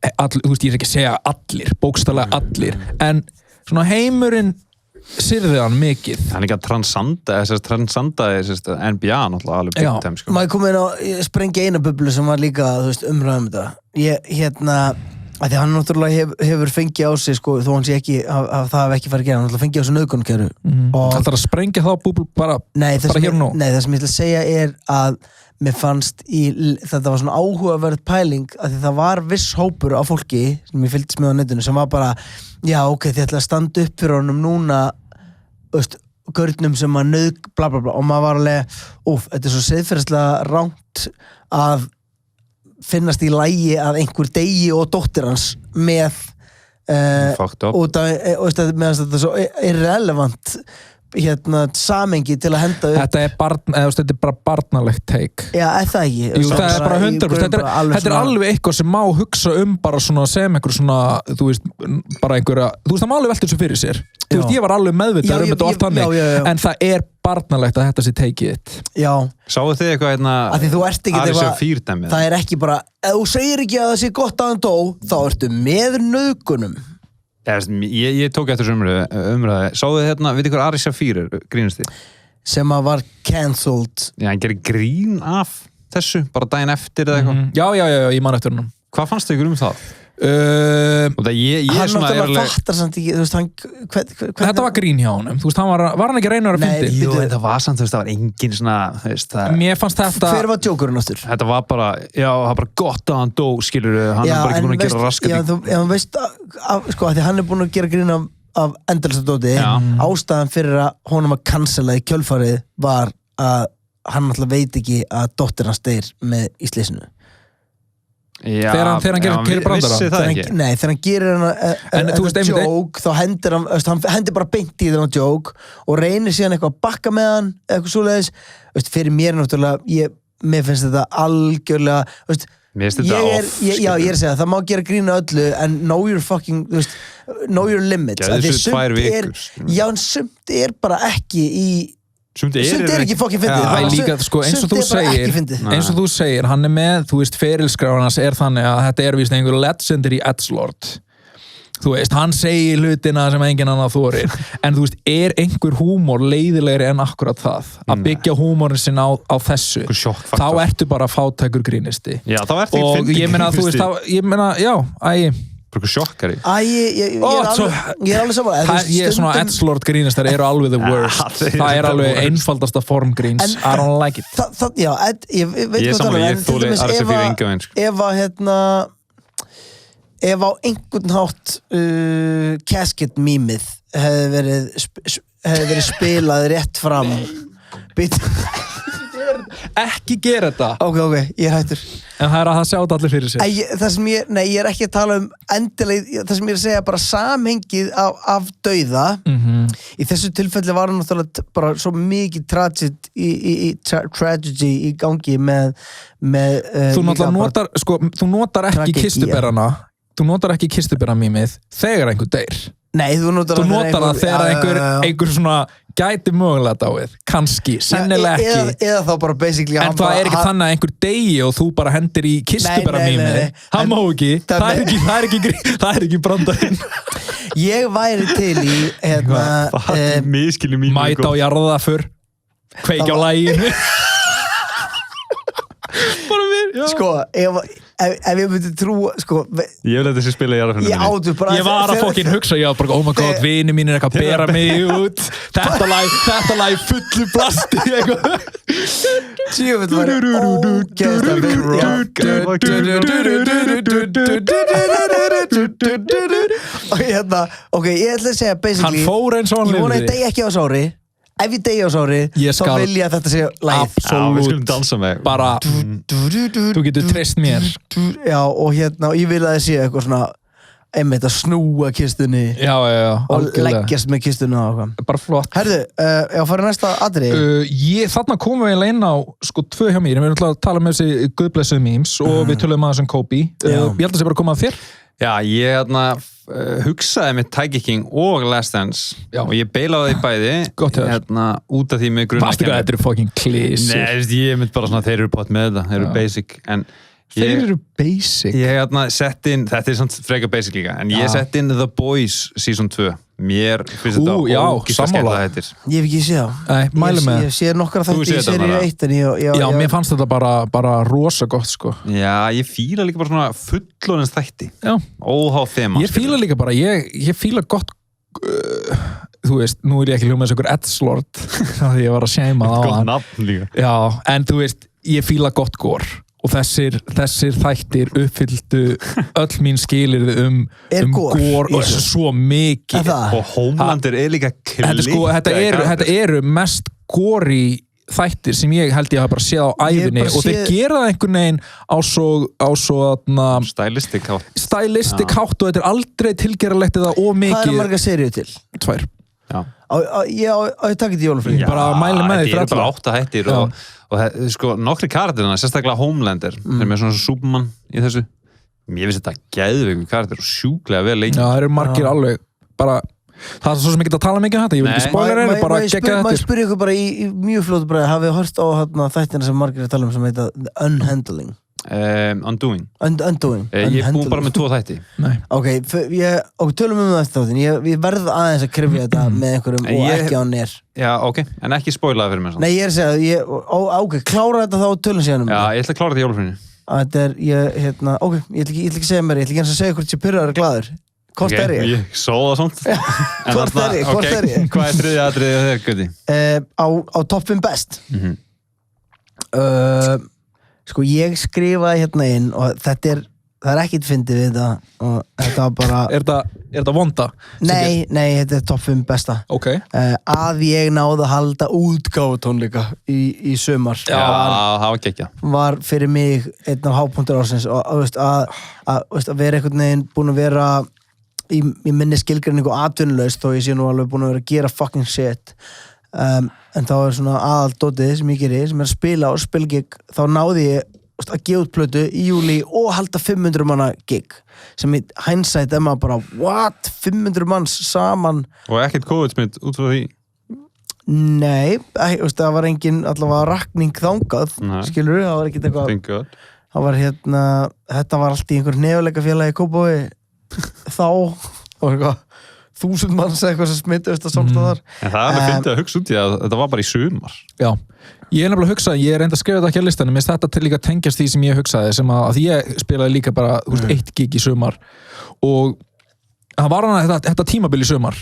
þú veist, ég er ekki að segja allir bókstaflega allir, en svona heimurinn syrði hann mikið hann líka transandaði NBA náttúrulega alveg big time sko. maður kom inn á sprengi eina bublu sem var líka, þú veist, umræðum þetta Því hann náttúrulega hefur fengið á sig sko, þó hann sé ekki, það hafi ekki farið að gera hann náttúrulega fengið á sig nauðgunarkæru Það er að sprengja þá búbl bara hér og nú Nei, það sem ég ætla að segja er að mér fannst þetta var svona áhugaverð pæling að því það var viss hópur af fólki sem ég fylgdist með á netinu sem var bara já, ok, þið ætla að standa upp fyrir honum núna gaurnum sem að nauðg bla bla bla og maður var alveg, þetta er svo siðferðislega rangt að finnast í lagi að einhver degi og dóttir hans með út af meðan þetta er svo irrelevant samengi til að henda upp Þetta er bara barnalegt take Já, það ekki Jú, það er bara 100% Þetta er alveg eitthvað sem má hugsa bara svona sem einhver svona þú veist, bara einhverja það má alveg velta þessu fyrir sér Þú veist, ég var alveg meðvitaður þetta og allt þannig en það er barnalegt að þetta sé take it Já Sáu þið eitthvað það er ekki bara ef þú segir ekki að það sé gott að hann dó þá ertu með nauðgunum Ég tók eftir þessu umræði Sáðu þið veit ykkur Ari Shafir grínast þið? Sem að var cancelled Já, hann gerir grín af þessu bara daginn eftir eða eitthvað Já, ég man eftir hann Hvað fannst þið ykkur það? Ég hann náttúrulega fattar samt ekki þú veist, Þetta var grín hjá honum Þú veist, var hann ekki reynur að fyndi? Jú, en það var samt, það var engin svona Mér fannst þetta Hver var djókurinn áttur? Þetta var bara, já, það var bara gott að hann dó skilur, hann er bara ekki búin að gera raskat Já, þú veist, sko, því hann er búin að gera grín af endalstadóti ástæðan fyrir að honum að cancela í kjölfarið var að hann náttúrulega veit ekki að dóttir hans deyr með í slysinu Þegar hann gerir brandara þegar hann gerir hann joke þá hendir hann hendir bara beint í þennan joke og reynir síðan eitthvað að bakka með hann eitthvað svoleiðis fyrir mér náttúrulega mér finnst þetta algjörlega mér finnst þetta off ég er að segja það má gera grína öllu en know your fucking know your limits já en sumt er bara ekki í Sumt er ekki fokkin fyndið eins og þú segir hann er með, þú veist, ferilskráðarnas er þannig að þetta er víst einhver legendary edgelord þú veist, hann segir hlutina sem engin annar þorir en þú veist, er einhver húmor leiðilegri en akkurat það að byggja húmorin sinn á þessu þá ertu bara fátækur grínisti og ég meina, þú veist, Bara sjokkari ég er alveg saman Ég er svona edgelord grínastar eru alveg the worst Það er alveg einfaldasta form gríns I don't like it Já, ég veit hvað það er til dæmis ef á einhvern hátt casket mýmið hefði verið spilað rétt fram Ekki gera þetta Ok, ég er hættur En það er að það sjá þetta allir fyrir sig ég er ekki að tala um endilega, það sem ég er að segja bara samhengið af dauða Í þessu tilfelli var hann náttúrulega bara svo mikið tragedy í gangi með Þú notar, sko, þú notar ekki kistuberana Þú notar ekki kistuberamýmið þegar einhver deyr Nei, þú notar það þegar einhver svona gæti mögulega dáið, kannski, sennilega ekki eða þá bara basically en það er ekki þannig að einhver degi og þú bara hendir í kistuberamýmið það má ekki, það er ekki brandarinn Ég væri til í mæta á jarðaför kveikja á læginu bara mér sko, ef ég myndi trúa sko, ég vil að þessi spila í jarðaförnum ég var að fokkin hugsa, ég var bara oh my god, vini mín er eitthvað að bera mig út þetta lag fullu plasti tjóðvill var ok, ég ætla að segja basically hann fór eins og hann ég vona að ég degi ekki á sári ef ég degi á sári, þá vil ég að þetta sé live. Við skulum dansa með bara, þú getur treyst mér já, og ég vil að það sé eitthvað svona einmitt að snúa kistunni og leggjast með kistuna bara flott. Herðu, ég fara næsta atriði þarna komum við inn á sko 2 hjá mér, við erum alltaf að tala með þessi guðblessuðu memes og við tölum aðeins Kobe ég held að það sé bara að koma að þér Já, ég hugsaði með Tiger King og Last Dance og ég beilaði því bæði út af því með grunn Varstu hvað þetta eru fucking klísir? Nei, ég mynd bara svona, þeir eru pott með þetta, þeir eru basic en Þeir eru basic Ég sett inn, þetta er svona freka basic líka en ég sett inn The Boys season 2 Mér finnst þetta já, ógeðslega sammála. skemmtilega þættir. Ég hef ekki séð á. Nei, mæli með. Ég sé nokkra Þú þætti séð í þetta seríu bara. 1 en Já, mér fannst þetta bara rosa gott, sko. Já, ég fíla líka bara svona fullorðins þætti. Já. Óháð þema. Ég fíla líka bara, ég fíla gott, þú veist, nú er ég ekki hljóma eins og einhver edgelord, því ég var að seima það á Gott hann. nafn líka. Já, en þú veist, ég fíla gott gór. Og þessir þættir uppfylltu öll mín skilyrði Er gór? gór og Yes. svo mikið. Er það? Og Homelander er líka Þetta eru mest góri þættir sem ég held ég hafa bara séð á ævinni og þeir gera það einhvern veginn á svo stylistic hátt. stylistic hátt og þetta er aldrei tilgeralegt eða ómikið. Hvað marga seríu til? 2. Já. Ég takk þetta í jólafrí. Bara mæli með því fyrir þetta eru bara alla. 8 hættir og sko, nokkri karakterina, sérstaklega Homelander þeir með svona Superman í þessu ég finnst þetta geðveikur karakter og sjúklega vel leikinn. Já, það eru margir alveg bara, það er svo sem ekki að tala mikið um þetta, ég vil ekki spoiler einu, bara gegga Má ég þetta. spyrja ykkur bara í mjög flótu bara, hafið þið hort á þættina sem margir að tala um sem heita The Unhandling? Undoing. Undoing. Ég er búin bara með 2 þætti. Nei. Ok, tölum það eftir þáttin. Ég verð aðeins að krifja þetta með einhverjum og ekki á nér. Já, ok, en ekki spoilaði fyrir mér. Nei, ég er að segja, ok, klára þetta þá og tölum síðan Já, ég ætla að klára þetta í jólafrínu. Þetta er, ok, ég ætla ekki að segja mér, ég ætla ekki eins að segja hvort ég pyrraður glaður. Hvort er ég? Ég sóða svona. Hvort er ég? Hvað er þriðja atriðið þér, Guði? Á Top 5 Best. Sko, ég skrifaði hérna inn og það er ekkert fyndið við þetta og þetta var bara... Er þetta vonda? Nei, þetta er Top 5 Besta. Ok. Að ég náði að halda útgáfutónleika í sumar. Já, það var gekkja. Var fyrir mig einn af hápunktur ársins og að vera einhvern veginn búin að vera í minni skilgreiningu atvinnulegst þó ég sé nú alveg búin að vera að gera fucking shit en þá er svona aðaldótið sem ég geri sem er að spila og spilgig þá náði ég að gefa út plötu í júli og halda 500 manna gig sem í hindsight er maður bara what? 500 manns saman Og ekkert COVID-smitt út frá því? Nei, það var engin allavega rakning þangað skilurðu, það var ekkert eitthvað það var þetta var allt í einhver nefuleikafélagi í Kópavogi þá og eitthvað 1000 manns eitthvað sem smittust að samstæðar En það er alveg fyndið að hugsa út í að þetta var bara í sumar Já, ég er nefnilega að hugsa ég er enda að skrifa þetta ekki á listanum, mér finnst þetta líka tengjast því sem ég hugsaði, sem að ég spilaði líka bara, þú veist, 1 gig í sumar og það var hana þetta tímabil í sumar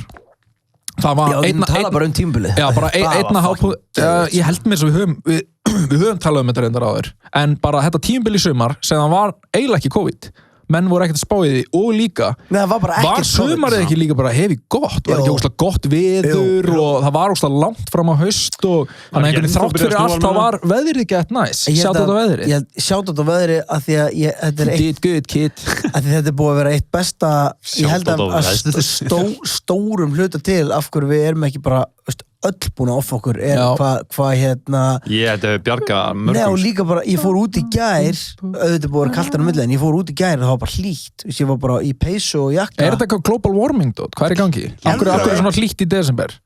það var Já, tala bara tímabilið Já, bara einna hápunkt ég held mér svo við höfum talað um þetta reyndar áður en bara þetta tímabil í sumar sem það var eiginlega ekki COVID menn voru ekkert að spá í því og líka Nei, var sumarið ekki líka bara hefi gott var ekki óslega gott veður og það var óslega langt fram á haust og hann einhvern veginn þrátt fyrir allt þá var veðrið gett næs sjátt þetta veðrið sjátt þetta veðrið að því að þetta er eitt good kid að því þetta er búið að vera eitt besta ég held að stórum hluta til af hverju við erum ekki bara öll búin að offa okkur er hvað Ég hefði bjargað mörgum Nei og líka bara, ég fór út í gær auðvitað búið að vera kalt á milli en ég fór út í gær og það var bara hlýtt ég var bara í peysu og jakka Er þetta eitthvað global warming dot? Hvað er í gangi? Akkur er svona hlýtt í desember?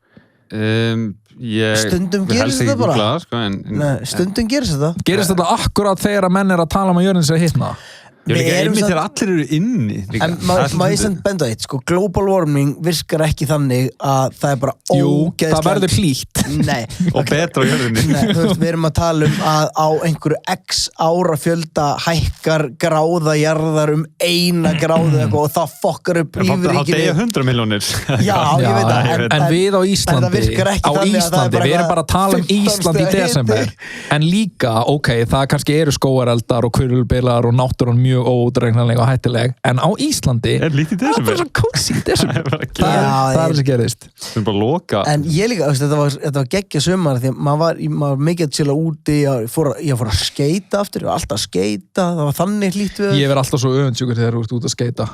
Stundum gerist þetta bara Stundum gerist þetta Gerist þetta akkurat þegar að menn er að tala um að jörðin sér hittna? Ég vil ekki einmitt þegar allir eru inni líka. En má ég sem benda eitt sko, global warming virkar ekki þannig að það er bara ógeðslega það verður hlýtt Nei, og betra á jörðinni Nei, þú veist, við erum að tala um að á einhverju x ára fjölda hækkar gráða jarðar 1 gráðu og það fokkar upp lífríkinu Það deyja 100 milljónir Já, ég veit það En við á Íslandi við erum bara að tala um Ísland í desember en líka, ok, það kannski eru skógareldar og hvirfilbyljir og náttúran mjög óútreiknanleg og hættileg en á Íslandi er lítið í desember það er bara svo kósí í desember það er sem gerist það er bara loka en ég líka, þetta var geggja sumar því að maður var mikið að chilla úti ég fór að skeita aftur, ég var alltaf að skeita það var þannig hlýtt við ég verð alltaf svo öfundsjúkur þegar þú ert út að skeita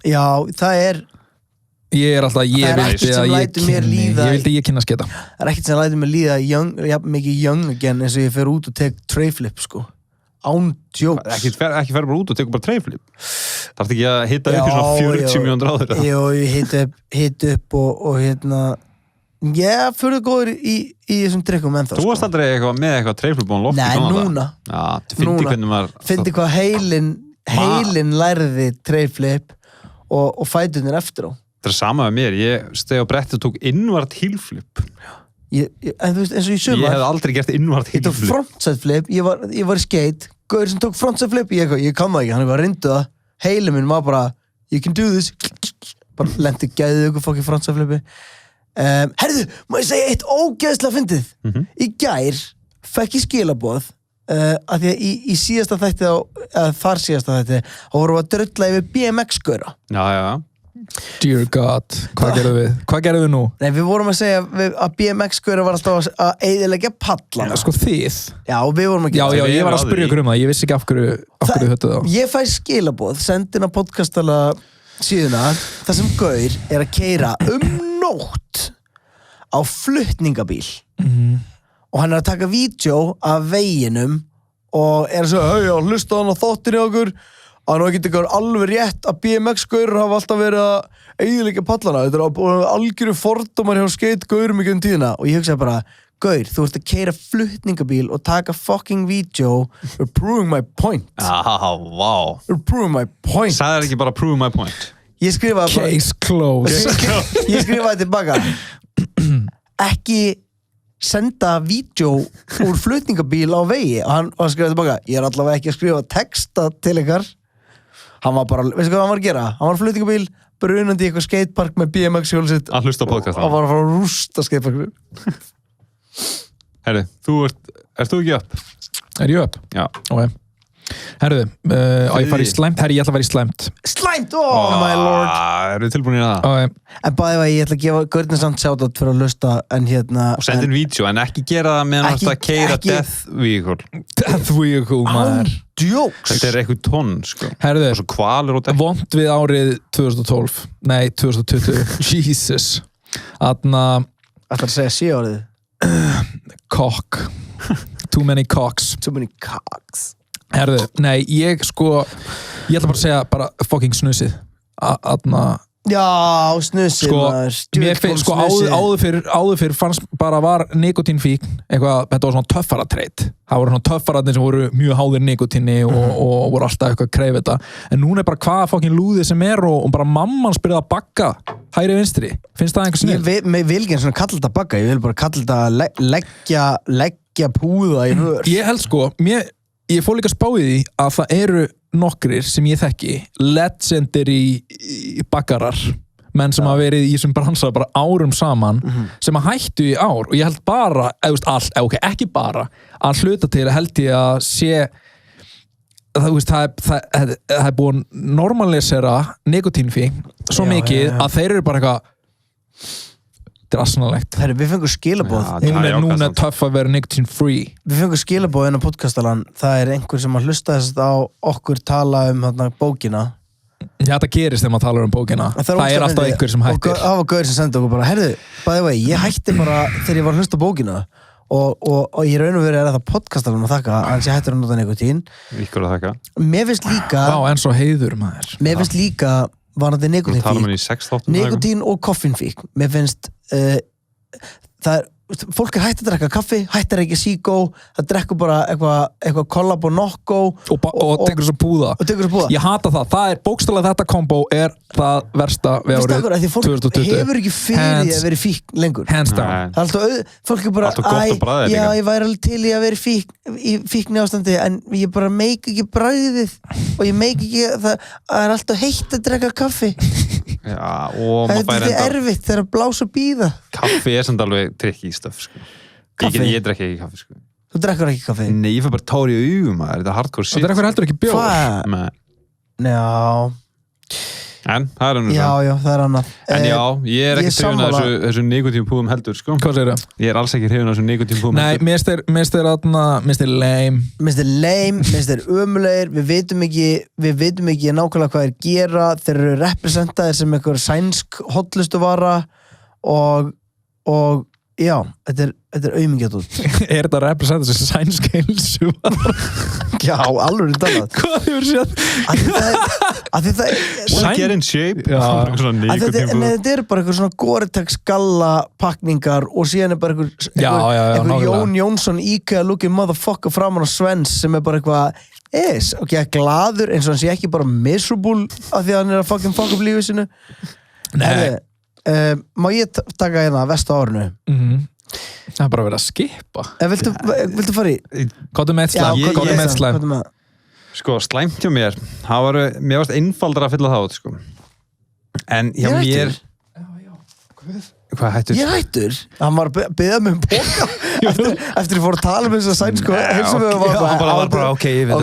já, það er ég er alltaf, ég vildi ég kynna að skeita það er ekkert sem lætur mér líða mikið young again eins og ég fer út og tek treyflip sko án djóks ekki fer bara út og tekur bara treyflip þarf ekki að hitta upp í svona 40 mínútur áður Jú, ég hitt upp og ég fyrir góður í þessum drikkum ennþá Þú varst aldrei með eitthvað treyflip og loft Nei, núna Fyndi hvað heilin lærði treyflip og fætunir eftir á Það sama með mér, ég stegi á bretti og tók innvart hílflip. En þú veist, eins og í Ég sumar hef aldrei gert innvart ég tók hílflip. frontside flip, ég var í skate gaur sem tók frontside flip, ég kann það ekki hann var reyndu það, heili minn var bara you can do this bara lendi gæðið ykkur fokkin frontside flipi herðu, má ég segja eitt ógeðslega fyndið í gær fekk ég skilaboð að því að í síðasta þætti þar síðasta þætti þá vorum við að drulla yfir BMX-gaura Já. Dear God, hvað gerðum við nú? Nei, við vorum að segja að BMX-gaura var alltaf að eyðileggja pallana Sko þið? Já, við vorum að Já, gera ég var að spyrja ykkur það, ég vissi ekki af hverju þetta þá. Ég fæ skilaboð, sendin á podcastala síðuna, það sem gaur er að keyra nótt á flutningabíl og hann er að taka vídeo af veginum og er að segja, hlusta hann á þáttinni okkur að nú getur ykkur alveg rétt að BMX-gaurar hafa alltaf verið að eyðileggja pallana, þetta er algjöru fordómar hjá skate-gaurum í tíðina og ég hugsaði bara, gaur, þú ert að keyra flutningabíl og taka fucking vídeo you're proving my point Vá. you're proving my point Sagði það ekki bara prove my point? Ég skrifaði bara Case closed. Ég skrifaði tilbaka ekki senda vídeo úr flutningabíl á vegi og hann skrifaði tilbaka ég er allavega ekki að skrifa texta til ykkar hann var bara, veistu hvað hann var að gera? Hann var flutningabíl, brunandi í eitthvað skatepark með BMX-hjól sitt Að hlusta á podcast hann var að fara að rústa skateparkinu Herri, ert þú ekki upp? Er ég upp? Já. Ok. Herðu, ég fara í slæmt? Herri, ég ætla að fara í slæmt. Slæmt, my lord Eru þið tilbúin í það? Ok. En bæði að ég ætla að gefa Gaurinn samt shoutout fyrir að hlusta en hérna Og senda inn vídeo, en ekki gera það meðan Ekki- alltaf að keira ekki- death vehicle Death vehicle, maður. Jokes Þetta er eitthvað tonn, sko Herðu, Og svo kvalur og death vont við árið 2012. Nei, 2020. Jesus. Þarna, Ætlar að segja síðárið cock. Too many cocks. Too many cocks Herðu, nei, ég ætla bara að segja bara fucking snusið. Þarna, Já, snusið mér finnst, áður fyrr fannst bara var nikotínfíkn eitthvað, þetta var svona töffara treit það voru svona töffararnir sem voru mjög háðir nikotíni og voru alltaf eitthvað að kreifa þetta en núna er bara hvaða fokkin lúðið sem er og bara mamman spyrði að bagga hægri vinstri, finnst það einhver snill? Ég vil ekki svona kalla þetta bagga ég vil bara kalla þetta leggja púða í vör Ég held sko, ég fór líka spáði því að það eru nokkrir sem ég þekki legendary baggarar menn sem hafa verið í þessum bransa bara árum saman sem að hættu í ár og ég held bara, ekki bara að hluta til held ég að sé það er búin normalisera nikotínfíkn svo mikið að þeir eru bara eitthvað drasnalegt Herri, við fengum skilaboð núna töff að vera nicotine free Við fengum skilaboð inn á podcastalan það er einhver sem að hlusta þess á okkur tala þarna bókina Þetta gerist þegar maður talar um bókina það er alltaf einhver sem hættir og það var gaur sem sendi okkur bara herðu, by the way, ég hætti bara þegar ég var að hlusta á bókina og ég raun og verið að það podcastalan að þakka hans ég hættir að nota nikotín Ykkur að þakka Mér finnst líka en svo heiður maður Mér finnst líka varandi nikotínfík nikotín og koffínfík mér finnst það er, fólk er hægt að drekka kaffi hægt að reykja síkó, það drekkur bara eitthvað kollab og nokko og tekur svo púða ég hata það er bókstaflega þetta kombo er það versta við árið 2020 fólk hefur ekki fyrir því að vera fík lengur hands down það er alltaf, fólk er bara ég væri alveg til í að vera í fíkni ástandi en ég bara meik ekki bragðið og ég meik ekki það er alltaf heitt að drekka kaffi Já, og þetta er erfitt þegar að blása býða Kaffi er samt alveg trikki í stöf sko. Ég drekki ekki kaffi sko. Þú drekkur ekki kaffi? Nei, ég fyrir bara tári í augum þetta er hardcore shit Það drekkur heldur ekki bjór Já En það er Já, það er annað En já, ég er ekki hrifin af þessu nikotínpúðum heldur sko. Hvað segir það? Ég er alls ekki hrifin af þessu nikotínpúðum heldur Nei, mér finnst þér lame Mér finnst þér ömulegir Við vitum ekki nákvæmlega hvað þeir gera Þeir eru representaðir sem einhver sænsk hollustuvara og já, þetta er aumingjart út Er þetta representaðir sem sænsk heilsuvara? Já, alveg talað Hvað hefur séð? Get in shape Þetta er bara eitthvað svona Gore-Tex galla pakningar og síðan er bara eitthvað Jón Jónsson IKEA looking motherfucker framan á Svens sem er bara eitthvað glaður eins og hann sé ekki bara miserable af því að hann er að fuck up lífið sinu Nei. Má ég taka hérna vestu árinu? Það er bara verið að skipa. Viltu fara í? Kottu með slæm. Kottu með slæm. Sko, slæmt hjá mér. Mér varst einfaldra að fylla það út, sko. En hjá mér... Hvað hættur? Ég hættur. Hann var að beða mig póka eftir að fóra að tala þess að sæn, sko. Hann bara, ok, ég veit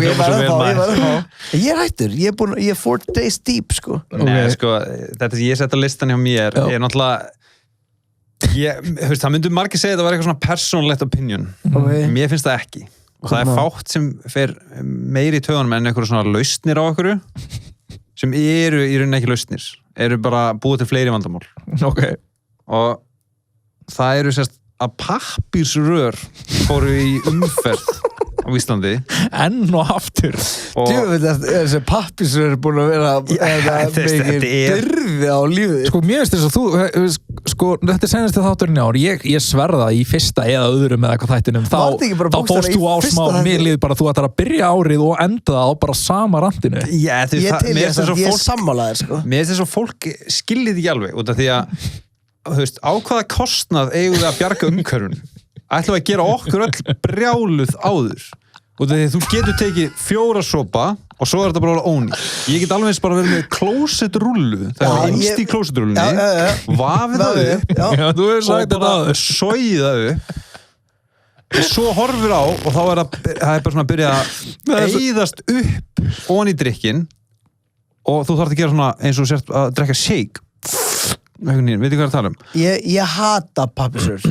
ég hættur. Ég er 4 days deep, sko. Nei, sko, þetta ég setta listan hjá mér er náttúrulega það myndu margir segja að það var eitthvað svona persónlegt opinion. Mér finnst það ekki. Og það er fátt sem fer meiri í taugunum en eitthvað svona lausnir á einhverju sem eru í rauninni ekki lausnir. Eru bara búið til fleiri vandamál. Ok. Og það eru sérst að pappírsrör fóru í umferð á Íslandi. Enn og aftur. Djöfull er þessi pappírsrör búin að vera mikið dyrði á lífið. Sko, mér finnst þess að þú, sko, þetta er senast þátturinn í ár, ég sverða í fyrsta eða öðrum eða eitthvað þættinum, þá fórst þú á smá, mér líður bara þú ætlar að byrja árið og enda það á bara sama randinu. Ég til þess að ég er sammálaður, sko. Mér finnst þess að fólk skiljið ekki alveg, út af því að þú veist, á hvaða kostnað eigum við að bjarga umhverfinu? Ætlum við að gera okkur öll brjáluð áður? Og því þú getur tekið 4 sopa og svo er þetta bara ónýtt. Ég get alveg eins bara verið með klósettrullu. Það er innst í klósetrullunni. Vafið það upp. Já, þú hefur sagt þetta áður. Sogið það upp. Og svo horfir á og þá er það er bara svona að byrja að eyðast upp ofan í drykkin og þú þarf að gera svona eins og sért að drekka shake. Veitu hvað að tala um? Ég hata pappírsrör.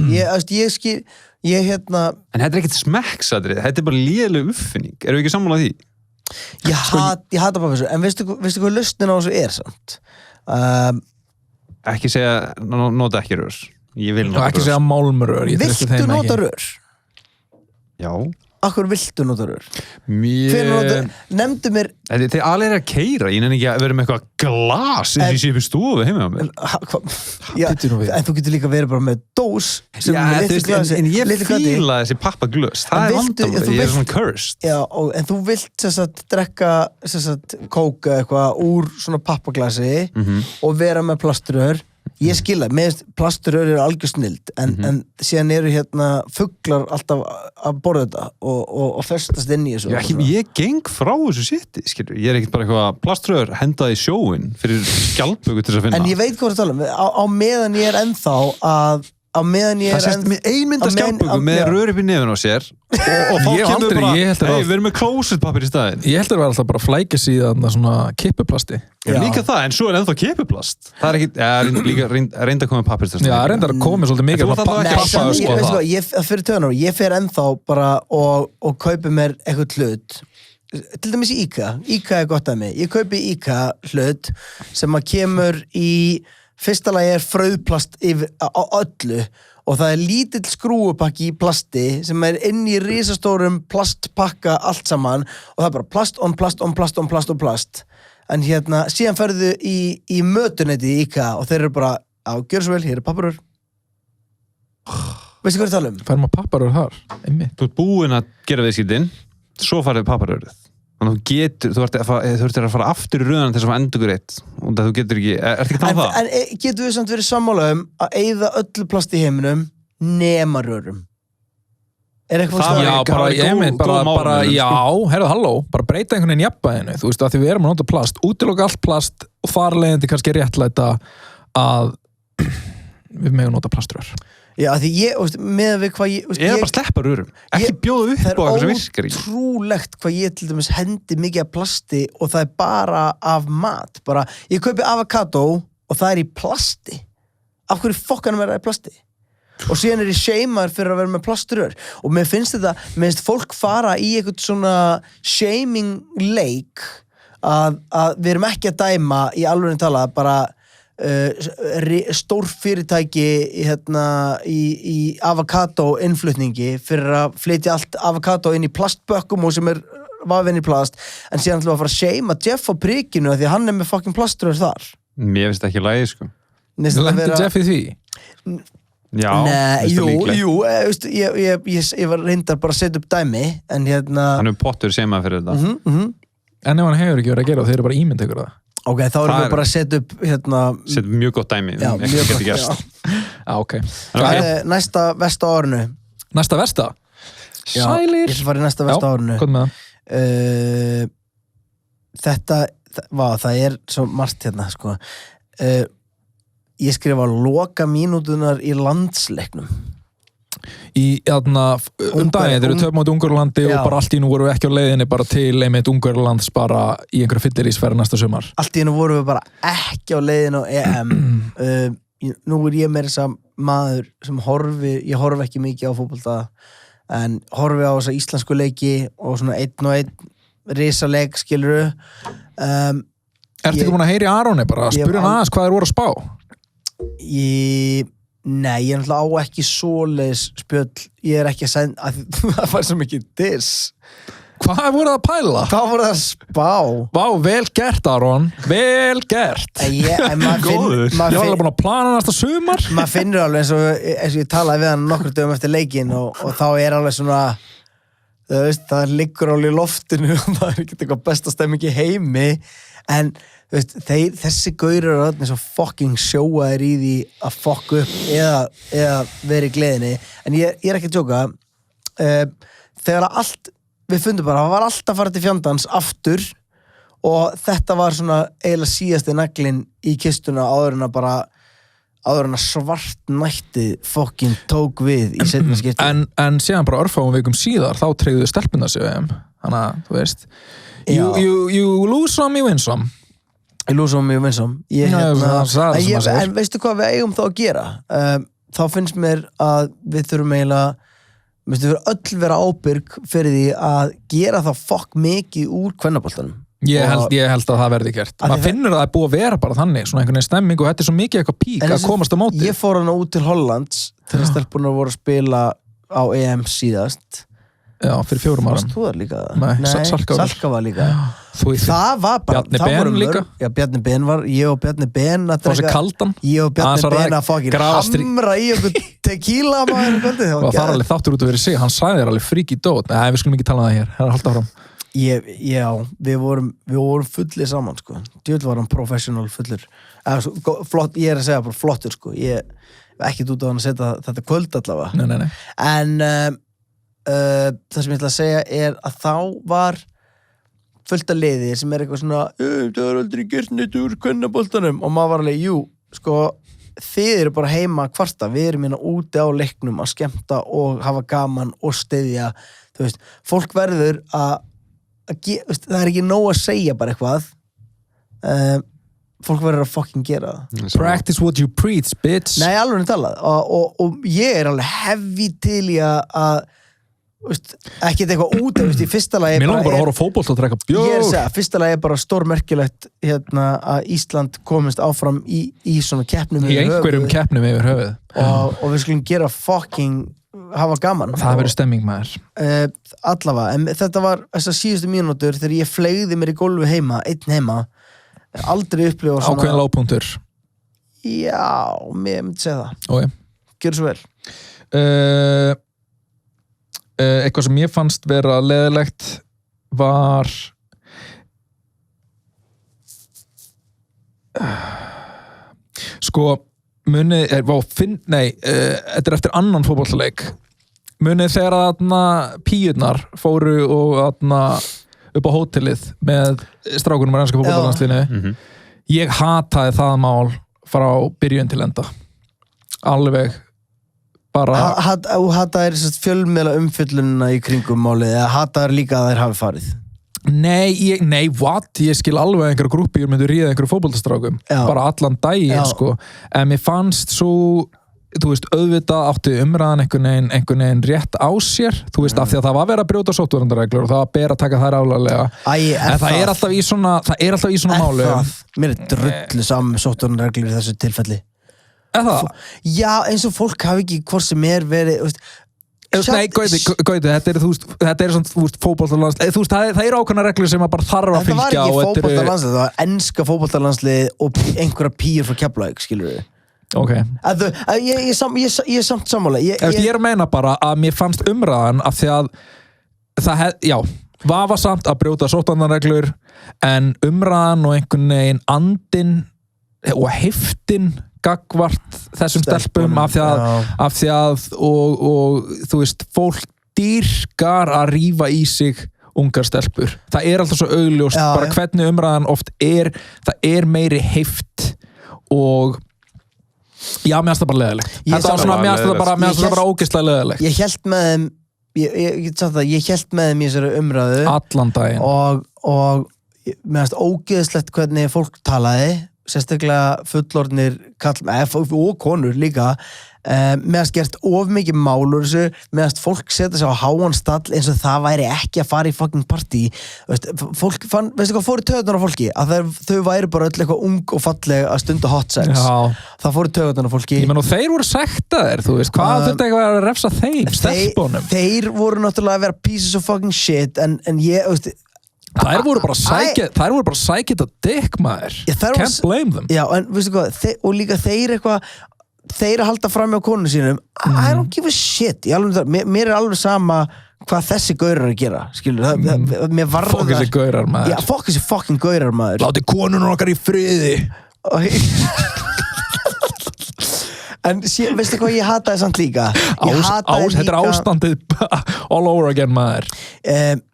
Ég En þetta er ekkert smekksadrið, þetta er bara léleg uppfinning. Erum við ekki sammála því? Ég hata pappírsrör, en veistu hvað lausnin á þessu er samt? Ekki segja, nota ekki rör. Ég vil nota rör. Ekki segja málmrör. Viltu nota rör? Já. Akkur viltu nota rör? Nefndu mér... Þið alveg er að keyra, ég nefnir ekki að vera með eitthvað glas eins og ég sé upp í stofu heima á mér. En þú getur líka verið bara með dós en ég fíla þessi pappaglös. Það er vandamál, ég er svona cursed. Já, en þú vilt drekka kóka eitthvað úr svona pappaglasi og vera með plaströr. Ég skilja, plasturör eru algjör snild en síðan eru fuglar alltaf að borða þetta og festast inn í þessu. Ég geng frá þessu sitti, skilur. Ég er ekkert bara eitthvað plasturör hendað í sjóin fyrir skjaldböku til þess að finna. En ég veit hvað það tala um. Á meðan ég er ennþá það sést með einmynda skjaldböku með rör upp í nefn á sér og þá kemur bara, við erum með klósettpappír í staðinn. Ég held að það var alltaf bara flækja síðan svona kippuplasti. Líka það, en svo er ennþá kippuplast. Það er ekki, líka reynda að koma með pappírstastar. Já, reynda að koma svolítið mikið fyrir töðunar, ég fer ennþá bara og kaupi mér eitthvað hlut. Til dæmis IKEA er gott að mig. Ég kaupi IKEA hlut sem að kemur í fyrsta lagi er frauðplast á öllu og það er lítill skrúupakki í plasti sem er inn í risastórum plastpakka allt saman og það er bara plast on plast on plast on plast on plast. En síðan ferðu í mötuneyti í IKEA og þeir eru bara, gjör svo vel, hér er pappirur. Veistu hvað ég tala um? Færum að papparur þar, einmitt. Þú ert búinn að gera viðskiptin, svo farið papparurið. Þannig þú ert að fara aftur í röðan til þess að endur eitt og þú getur ekki, ertu ekki að tala um það? En getur við samt verið sammála að eyða öllu plast í heiminum nema rörum? Er eitthvað halló, bara breyta einhvern veginn jafnvæginu, þú veist að því við erum að nota plast, útiloka allt plast og þar leiðandi kannski réttlæta að við megum nota plaströr. Já, því með við hvað ég... Eða bara sleppa rörum, ekki bjóða upp á eitthvað sem virkar í. Það er ótrúlegt hvað ég til dæmis hendi mikið af plasti og það er bara af mat. Bara, ég kaupi avokado og það er í plasti. Af hverju fokkanum er það í plasti? Og síðan er ég shamear fyrir að vera með plasturör. Og mér finnst fólk fara í eitthvað svona shaming leik að við erum ekki að dæma í alveg tala bara stór fyrirtæki í avokado innflutningi fyrir að flytja allt avokado inn í plastbökkum og sem er vafinn í plast en síðan ætlum við að fara að shama Jeff á prikinu því að hann er með fucking plaströr þar. Mér finnst ekki lægi sko. Lendi Jeff í því? Já, ég var reyndar bara að setja upp dæmi en hann er pottur sem að fyrir þetta En ef hann hefur ekki verið að gera og þeir eru bara ímynd ykkur það Ok, þá erum við bara að setja upp setja upp mjög gott dæmi já, mjög gott, já, ok. Hvað næsta vesta á árinu? Næsta vesta? Sælir. Ég skal fara í næsta vesta á árinu. Hvað með það? Það svo margt hérna, sko. Ég skrifa loka mínútunar í landsleiknum. Daginn, þeir eru töfum át Ungverjalandi og bara allt í nú voru við ekki á leiðinni bara til einmitt Ungverjalands bara í einhverja fyllirísferð næsta sumar. Allt í nú voru við bara ekki á leiðinni á EM. Nú ég meira þess að maður sem ég horfi ekki mikið á fótbolta en horfi á þessa íslensku leiki og svona 1-1 risaleik, skilurðu. Ertu ekki búin að heyra í Aroni bara að spyrja hann aðeins hvað þeir voru að spá? Nei, ég er náttúrulega á ekki svoleiðis spjöll, ég ekki að senda það fær svo mikið diss. Hvað voru það að pæla? Hvað voru það að spá? Vá, vel gert Aron, vel gert. Góður. Ég var alveg búin að plana næsta sumar. Maður finnur alveg eins og ég talaði við hann nokkur dögum eftir leikinn og þá er alveg svona, þú veist, það liggur alveg í loftinu og það er ekki eitthvað besta stemming í heimi en þessi gaurar eru öll eins og fucking sjóaðir í því að fuck upp eða vera í gleðinni en ég er ekki að djóka þegar við fundum bara, það var alltaf farið til fjandans aftur og þetta var svona eiginlega síðasti naglinn í kistuna áður en að svart nætti fucking tók við í seinna skipti en síðan bara örfáum vikum síðar þá tryggðu stelpuna sig þannig að, þú veist you lose some, you win some Ég lúsa um mig og vinsom en veistu hvað við eigum þá að gera þá finnst mér að við þurfum eiginlega við öll vera ábyrg fyrir því að gera það fokk mikið úr kvennaboltanum ég held að það verði gert maður finnur að það er búið að vera bara þannig svona einhvern veginn stemming og þetta er svo mikið eitthvað pík að komast á móti ég fór hana út til Hollands þegar stelpunar voru að spila á EM síðast Já, fyrir 4 árum. Þú er líka það? Nei, Salka var líka. Það var bara... Bjarni Ben líka. Já, Bjarni Ben var... Ég og Bjarni Ben að drega... kaldan. Ég og Bjarni Ben að fokkin hamra í okkur tequila maður kvöldi. Og það var alveg þáttur út að vera sig. Hann sagði þér alveg frík í dót. Nei, við skulum ekki tala um það hér. Það er alltaf fram. Já, við vorum fullir saman, sko. Djöld var hann professional fullur. Flott, ég er að segja bara flottur, sko. Ég ekkert út á hann að setja þetta kvöld allavega. Nei. En það sem ég ætla að segja er að þá var fullt af liði sem eitthvað svona það er aldrei gert neitt úr kvennaboltanum og maður var alveg, jú, sko þið eru bara heima að kvarta, við erum hérna úti á leiknum að skemmta og hafa gaman og styðja, þú veist fólk verður það er ekki nóg að segja bara eitthvað fólk verður að fucking gera það Practice what you preach, bitch Nei, alveg talað og ég er alveg heavy til í að ekki eitthvað út í fyrsta lagi Mér langar bara að horfa á fótbolt og drekka bjór Ég er að segja, fyrsta lagi er bara stórmerkilegt að Ísland komist áfram í svona keppnum í einhverjum keppnum yfir höfuð og við skulum gera fucking hafa gaman Það verður stemming maður Allavega, en þetta var þessar síðustu mínútur þegar ég fleygði mér í gólfi heima einn heima, aldrei upplifa svona Ákveðin lágpunktur Já, mér myndi segja það okay. Gjörðu svo vel Eitthvað sem ég fannst vera leiðilegt var sko munið þetta er eftir annan fótboltaleik munið þegar að píurnar fóru og upp á hótelið með strákunum á enska fótboltalandsliðinu ég hataði það mál frá byrjun til enda alveg bara hataðir fjölmiðla umfjöllunina í kringum málið eða hataðir líka að þeir hafi farið Nei, what? Ég skil alveg einhverju grúppíur myndu ríða einhverju fótboltastrákum bara allan daginn, sko en mér fannst svo þú veist, auðvitað átti umræðan einhvern veginn rétt á sér þú veist, af því að það var verið að brjóta sóttvarnareglur og það var ber að taka þær aflega en það er alltaf í svona málu Mér er drullu saman sóttvarnareglur í þessu tilfelli Já, eins og fólk hafi ekki hvort sem verið Nei, Gauti, þetta er svona fótboltalandslið, þú veist, það eru ákveðnar reglur sem maður bara þarf að fylgja Þetta var ekki fótboltalandslið, það var enska fótboltalandslið og einhverja píur frá Keflavík, skilur við Okay. Ég er samt sammála Ég er að meina bara að mér fannst umræðan af því að vafasamt að brjóta sóttvarnareglur en umræðan og einhvern veginn andinn og heftin gagnvart þessum stelpum af því að og þú veist, fólk dýrkar að rífa í sig ungar stelpur. Það alltaf svo augljóst bara hvernig umræðan oft það meiri heift og já, mér finnst það bara leiðilegt. Þetta var svona, mér finnst það bara ógeðslega leiðilegt. Ég hélt með þeim ég hélt með þeim í þessari umræðu allan daginn og mér finnst ógeðslegt hvernig fólk talaði, sérstaklega fullorðnir og konur líka. Mér finnst gert of mikið mál úr þessu, mér finnst fólk setja sig á háan stall eins og það væri ekki að fara í fucking partí. Fólk veistu hvað fór í taugarnar á fólki? Að þau væri bara öll eitthvað ung og falleg að stunda hot sex. Það fór í taugarnar á fólki. Ég menn og þeir voru sektaðir, þú veist, hvað þurfti eitthvað að refsa þeim, stelpunum? Þeir voru náttúrulega að vera pieces of fucking shit en ég, veist, þær voru bara sækið að dick, maður. Can't blame them. Já, en veistu hvað, og líka þeir að halda fram á konunum sínum I don't give a shit mér alveg sama hvað þessi gaurar að gera, skilur mér varða fokk þessi gaurar, maður. Já, fokk þessi fucking gaurar, maður. Láti konunum okkar í friði. En veistu hvað ég hataði samt líka? Þetta er ástandið all over again, maður.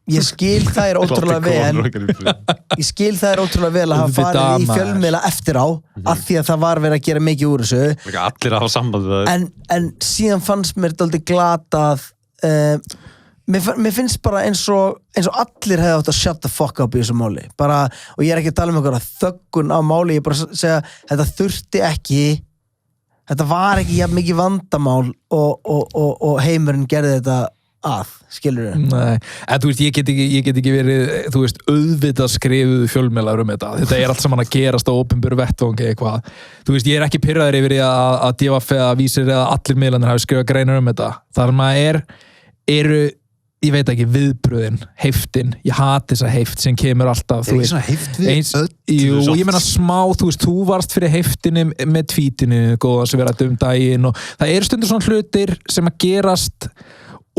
Ég skil það er ótrúlega vel að hafa farið í fjölmiðla eftir á af því að það var verið að gera mikið úr þessu. Allir að hafa samband við það. En síðan fannst mér dálítið glatað mér finnst bara eins og allir hefði átt að shut the fuck up í þessu máli. Bara, og ég ekki að tala um einhverja þöggun á máli, ég bara segja þetta var ekki jafn mikið vandamál og heimurinn gerði þetta skilur þau? Nei, en þú veist, ég get ekki verið, þú veist, auðvitað skrifuðu fjölmiðlar þetta allt saman að gerast á opinberu vettvangi eitthvað, þú veist, ég ekki pirraður yfir að DVF eða Vísir eða allir miðlarnir hafi skrifað greinar þetta, þar maður eru ég veit ekki, viðbröðin, heiftin ég hati þessa heift sem kemur alltaf ekki svona heift við jú, ég meina smá, þú veist, þú varst fyrir heiftinni með tvítinu, góða sem verið að daginn og það eru stundur svona hlutir sem að gerast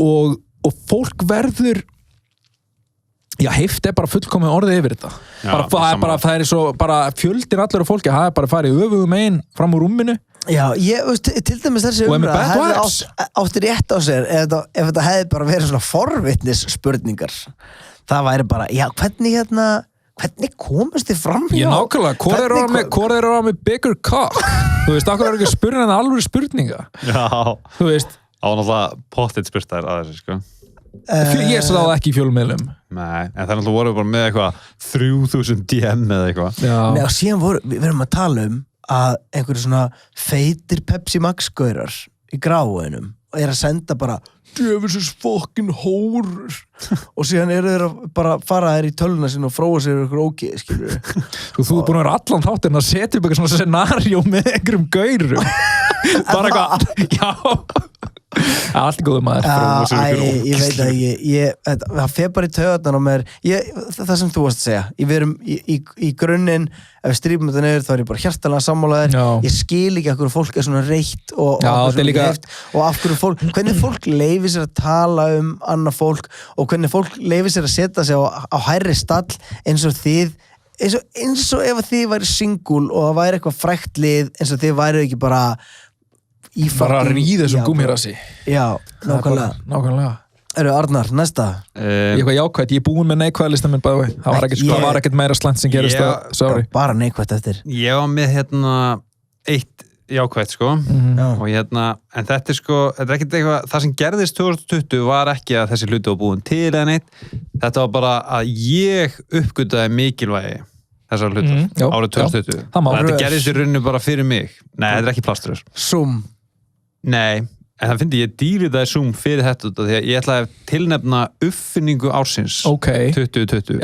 og fólk verður já, heift bara fullkomið orðið yfir þetta það er svo, bara fjöldin allur af fólki, það bara farið öfugum einn fram úr rúminu. Já, til dæmis þessi umræða hefði átti rétt á sér ef þetta hefði bara verið svona forvitnis spurningar. Það væri bara, já, hvernig komast þið fram hjá? Ég nákvæmlega, hvor er á með bigger cock? Þú veist, okkur er ekki spurning en alveg spurninga. Já. Þú veist. Á náttúrulega pottet spurt þær að þessu, sko. Ég sá það ekki í fjölmiðlum. Nei, en það náttúrulega voru bara með eitthvað 3000 DM eða eitthvað. Nei, og síðan við erum að tala um að einhverju svona feitir Pepsi Max gaurar í gráinum og að senda bara djöfisins fucking hórur og síðan þeir að bara fara þær í töluna sinna og fróa sér ykkur ógeð, skilur Þú ert búin að vera allan þáttinn að setja upp eitthvað svona scenario með einhverjum gaurum bara eitthvað, já allt góður maður ég veit ekki það fer bara í taugarnar á mér það sem þú varst að segja við erum í grunninn ef við strípum þetta niður þá er ég bara hjartanlega sammálaður ég skil ekki af hverju fólk er svona reitt og af hverju hvernig fólk leifir sér að tala um annað fólk og hvernig fólk leifir sér að setja sig á hærri stall eins og þið eins og ef þið væri single og það væri eitthvað frækt lið eins og þið væri ekki bara að ríða þessum gúmmirassi. Já, nákvæmlega. Arnar, næsta. Ég eitthvað jákvætt, ég er búinn með neikvæða listan minn bæði. Það var ekkert meira slæmt sem gerist það, sorry. Bara neikvætt eftir. Ég var með eitt jákvætt, sko. Og en þetta er ekkert eitthvað, það sem gerðist 2020 var ekki að þessi hluti var búin til eða neitt. Þetta var bara að ég uppgötaði mikilvægi þessar hlutar árið 2020. Þetta gerðist í rauninu bara fyrir mig. Nei, þetta er ekki plastur. Zoom. Nei, en það fyndi ég dýritaði Zoom fyrir þetta því að ég ætlaði að tilnefna uppfinningu ársins 2020.